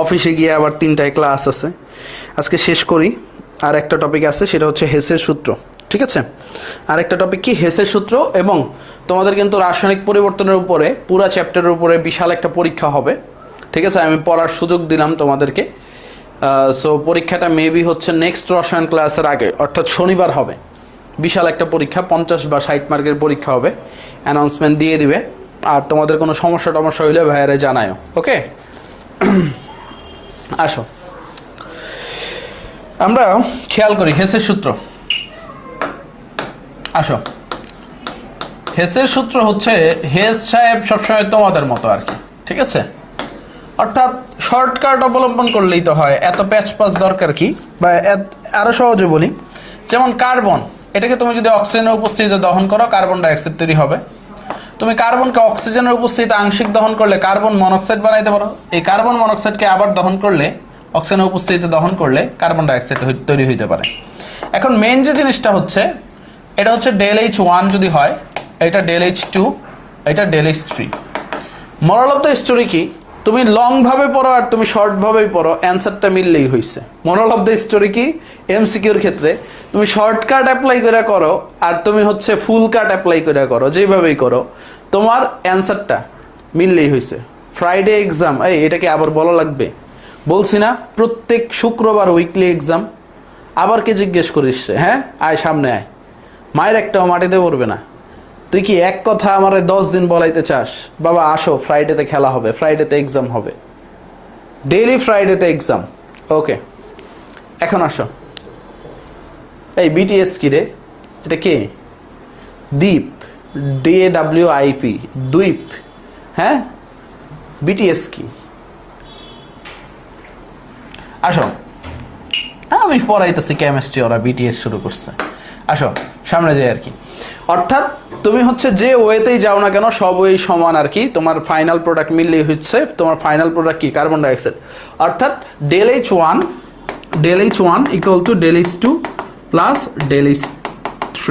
A: অফিসে গিয়ে আবার 3টায় ক্লাস আছে, আজকে শেষ করি। আর একটা টপিক আছে, সেটা হচ্ছে হেসের সূত্র, ঠিক আছে? আর একটা টপিক কি, হেসের সূত্র। এবং তোমাদের কিন্তু রাসায়নিক পরিবর্তনের উপরে পুরা চ্যাপ্টারের উপরে বিশাল একটা পরীক্ষা হবে, ঠিক আছে? আমি পড়ার সুযোগ দিলাম তোমাদেরকে। সো পরীক্ষাটা মেবি হচ্ছে নেক্সট রসায়ন ক্লাসের আগে, অর্থাৎ শনিবার হবে। বিশাল একটা পরীক্ষা, 50 বা 60 মার্কের পরীক্ষা হবে। অ্যানাউন্সমেন্ট দিয়ে দিবে। আর তোমাদের কোনো সমস্যা টমস্যা হইলে ভাইয়ারে জানায়ও, ওকে? আসো আমরা খেয়াল করি হেসের সূত্র। আসো, হেসের সূত্র হচ্ছে, হেস সাহেব সবসময় তোমাদের মতো আর কি, ঠিক আছে? অর্থাৎ শর্টকাট অবলম্বন করলেই তো হয়, এত প্যাচ পাস দরকার কি? বা আরো সহজে বলি, যেমন কার্বন, এটাকে তুমি যদি অক্সিজেনের উপস্থিতিতে দহন করো, কার্বন ডাইঅক্সাইড তৈরি হবে। তুমি কার্বনকে অক্সিজেনের উপস্থিতিতে আংশিক দহন করলে কার্বন মনোক্সাইড বানাইতে পারো। এই কার্বন মনোক্সাইডকে আবার দহন করলে, অক্সিজেনের উপস্থিতিতে দহন করলে কার্বন ডাইঅক্সাইড তৈরি হইতে পারে। এখন মেন যে জিনিসটা হচ্ছে, এটা হচ্ছে ΔH1 যদি হয়, এটা ΔH2, এটা ΔH3। Moral of the story কি, তুমি লং ভাবে পড়ো আর তুমি শর্ট ভাবেই পড়ো, অ্যান্সারটা মিললেই হয়েছে। মোরাল অফ দ্য স্টোরি কি, এমসিকিউর ক্ষেত্রে তুমি শর্টকাট অ্যাপ্লাই করে করো আর তুমি হচ্ছে ফুল কাট অ্যাপ্লাই করে করো, যেভাবেই করো তোমার অ্যান্সারটা মিললেই হয়েছে। ফ্রাইডে এক্সাম, এটাকে আবার বলা লাগবে? বলছি না প্রত্যেক শুক্রবার উইকলি এক্সাম। আবার কে জিজ্ঞেস করিস? হ্যাঁ, আয় সামনে আয়, মায়ের একটাও মাটিতে পড়বে না। তুই কি এক কথা আমার 10 দিন বলাইতে চাস? বাবা আসো, ফ্রাইডেতে খেলা হবে, ফ্রাইডেতে এক্সাম হবে, ডেইলি ফ্রাইডেতে এক্সাম, ওকে? এখন আসো, এই বিটিএস কি রে? এটা কে? দীপ, DAWIP, দ্বীপ, হ্যাঁ? বিটিএস কি? আসো, আমি পড়াইতেছি কেমিস্ট্রি, ওরা বিটিএস শুরু করছে। আসো সামনে যাই আর কি। অর্থাৎ তুমি হচ্ছে যে ওয়েতেই যাও না কেন, সব ওয়েই সমান আর কি। তোমার ফাইনাল প্রোডাক্ট মিললেই হচ্ছে, তোমার ফাইনাল প্রোডাক্ট কি? Carbon dioxide. অর্থাৎ ΔH1 equal to ΔH2 plus ΔH3।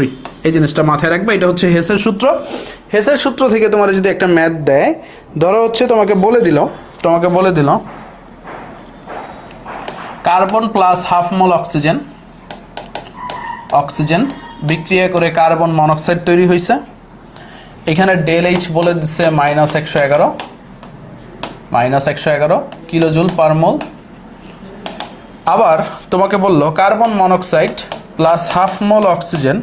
A: এই জিনিসটা মাথায় রাখবে, এটা হচ্ছে হেসের সূত্র। হেসের সূত্র থেকে তোমার যদি একটা ম্যাথ দেয়, ধরো হচ্ছে তোমাকে বলে দিল carbon plus half mole oxygen বিক্রিয়া করে কার্বন মনোক্সাইড তৈরি হয়েছে। এখানে ΔH বলে দিচ্ছে -111 কিলোজুল পার মোল। আবার তোমাকে বললো carbon monoxide plus half mole oxygen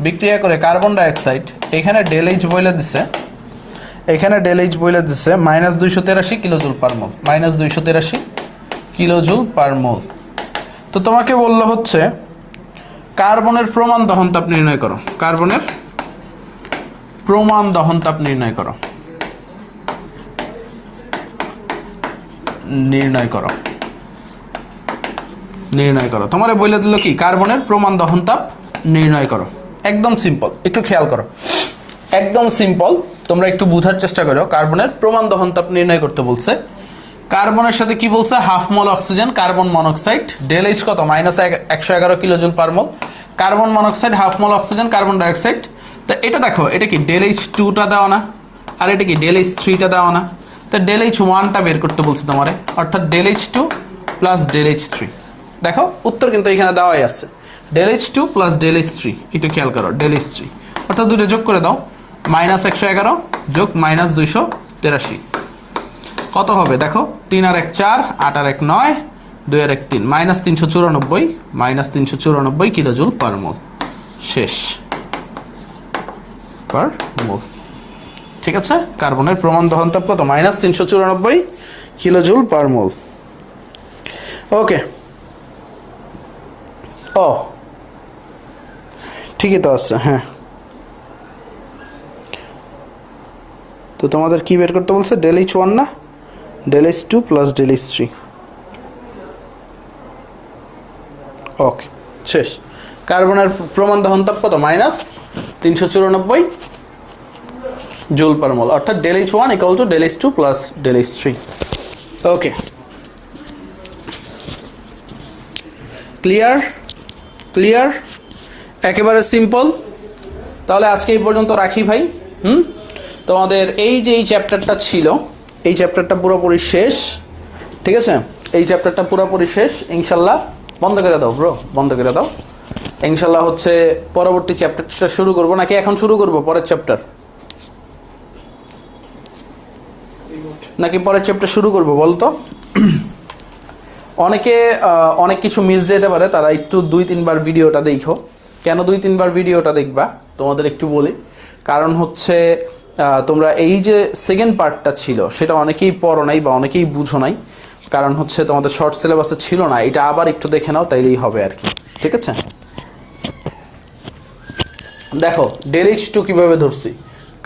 A: বিক্রিয়া করে কার্বন ডাইঅক্সাইড, এখানে ΔH বলে দিচ্ছে -283 কিলোজুল পার মোল, -283 কিলোজুল পার মোল। তো তোমাকে বললো হচ্ছে কার্বনের প্রমাণ দহন তাপ নির্ণয় করো, কার্বনের প্রমাণ দহন তাপ নির্ণয় করো। তোমারে বলে দিল কি, কার্বনের প্রমাণ দহন তাপ নির্ণয় করো। একদম সিম্পল, একটু খেয়াল করো, একদম সিম্পল। তোমরা একটু বোঝার চেষ্টা করো। কার্বনের প্রমাণ দহন তাপ নির্ণয় করতে বলছে। কার্বনের সাথে কি বলছে? Half mole oxygen, carbon monoxide, ΔH কত? -111 kilojoule per mole. Carbon monoxide, half mole oxygen, carbon dioxide. তো এটা দেখো, এটা কি ΔH2টা দেওয়া না, আর এটা কি ΔH3টা দেওয়া না। তো ΔH1টা বের করতে বলছে তোমারে, অর্থাৎ ΔH2 প্লাস ΔH3। দেখো উত্তর কিন্তু এখানে দেওয়াই আছে, ΔH2 প্লাস ΔH3। একটু খেয়াল করো, ΔH3 অর্থাৎ দুটো যোগ করে দাও, -111 যোগ -283 কত হবে? দেখো 3 আর 1 4, 8 আর 1 9, 2 আর 1 3, -394 কিলোজুল পার মোল। শেষ, পার মোল। ঠিক আছে, কার্বনের প্রমাণ দহন তাপ কত? -394 কিলোজুল পার মোল। ওকে, ও ঠিকই তো আছে। হ্যাঁ, তো তোমাদের কি বের করতে বলছে? ΔH1 না? Del H two plus del H three. Okay, শেষ। কার্বনের প্রমাণ দহন তাপ কত? -394 জুল পার মোল, অর্থাৎ del H one equal to del H two plus del H three. Okay, clear? Clear, একেবারে সিম্পল। তাহলে আজকে এই পর্যন্ত রাখি ভাই। তোমাদের এই যে এই চ্যাপ্টারটা ছিল, এই চ্যাপ্টারটা পুরোপুরি শেষ, ঠিক আছে? এই চ্যাপ্টারটা পুরোপুরি শেষ ইনশাল্লাহ। বন্ধ করে দাও ব্রো, বন্ধ করে দাও। ইনশাল্লাহ হচ্ছে পরবর্তী চ্যাপ্টারটা শুরু করব, নাকি এখন শুরু করব পরের চ্যাপ্টার, নাকি পরের চ্যাপ্টার শুরু করব বলতো? অনেকে অনেক কিছু মিস যেতে পারে, তারা একটু 2-3 বার ভিডিওটা দেখো। কেন 2-3 বার ভিডিওটা দেখবা তোমাদের একটু বলি। কারণ হচ্ছে তোমরা এই যে সেকেন্ড পার্টটা ছিল সেটা অনেকেই পড়ো নাই বা অনেকেই বুঝো নাই, কারণ হচ্ছে তোমাদের শর্ট সিলেবাসে ছিল না। এটা আবার একটু দেখে নাও, তাইলেই হবে আর কি, ঠিক আছে? দেখো ডেল এইচ টু কীভাবে ধরছি,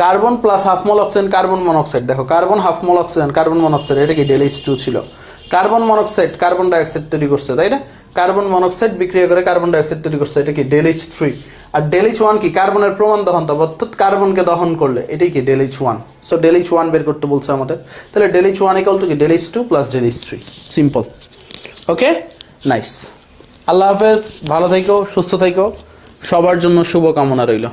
A: carbon plus half mole oxygen carbon monoxide. দেখো carbon half mole oxygen carbon monoxide, এটা কি ডেল এইচ টু ছিল। কার্বন মনোক্সাইড কার্বন ডাইঅক্সাইড তৈরি করছে, তাই না? কার্বন মনোক্সাইড বিক্রিয়া করে কার্বন ডাইঅক্সাইড তৈরি করছে, এটা কি ডেল এইচ থ্রি। আর ডেল এইচ ওয়ান কি? কার্বনের প্রমাণ দহন তাপ, অর্থাৎ কার্বনকে দহন করলে, এটাই কি del H one. So del H one বের করতে বলছে আমাদের। তাহলে del H one equal to কি del H two plus del H three. Simple. Okay, nice. আল্লাহ হাফেজ, ভালো থেকো, সুস্থ থেকো, সবার জন্য শুভকামনা রইল।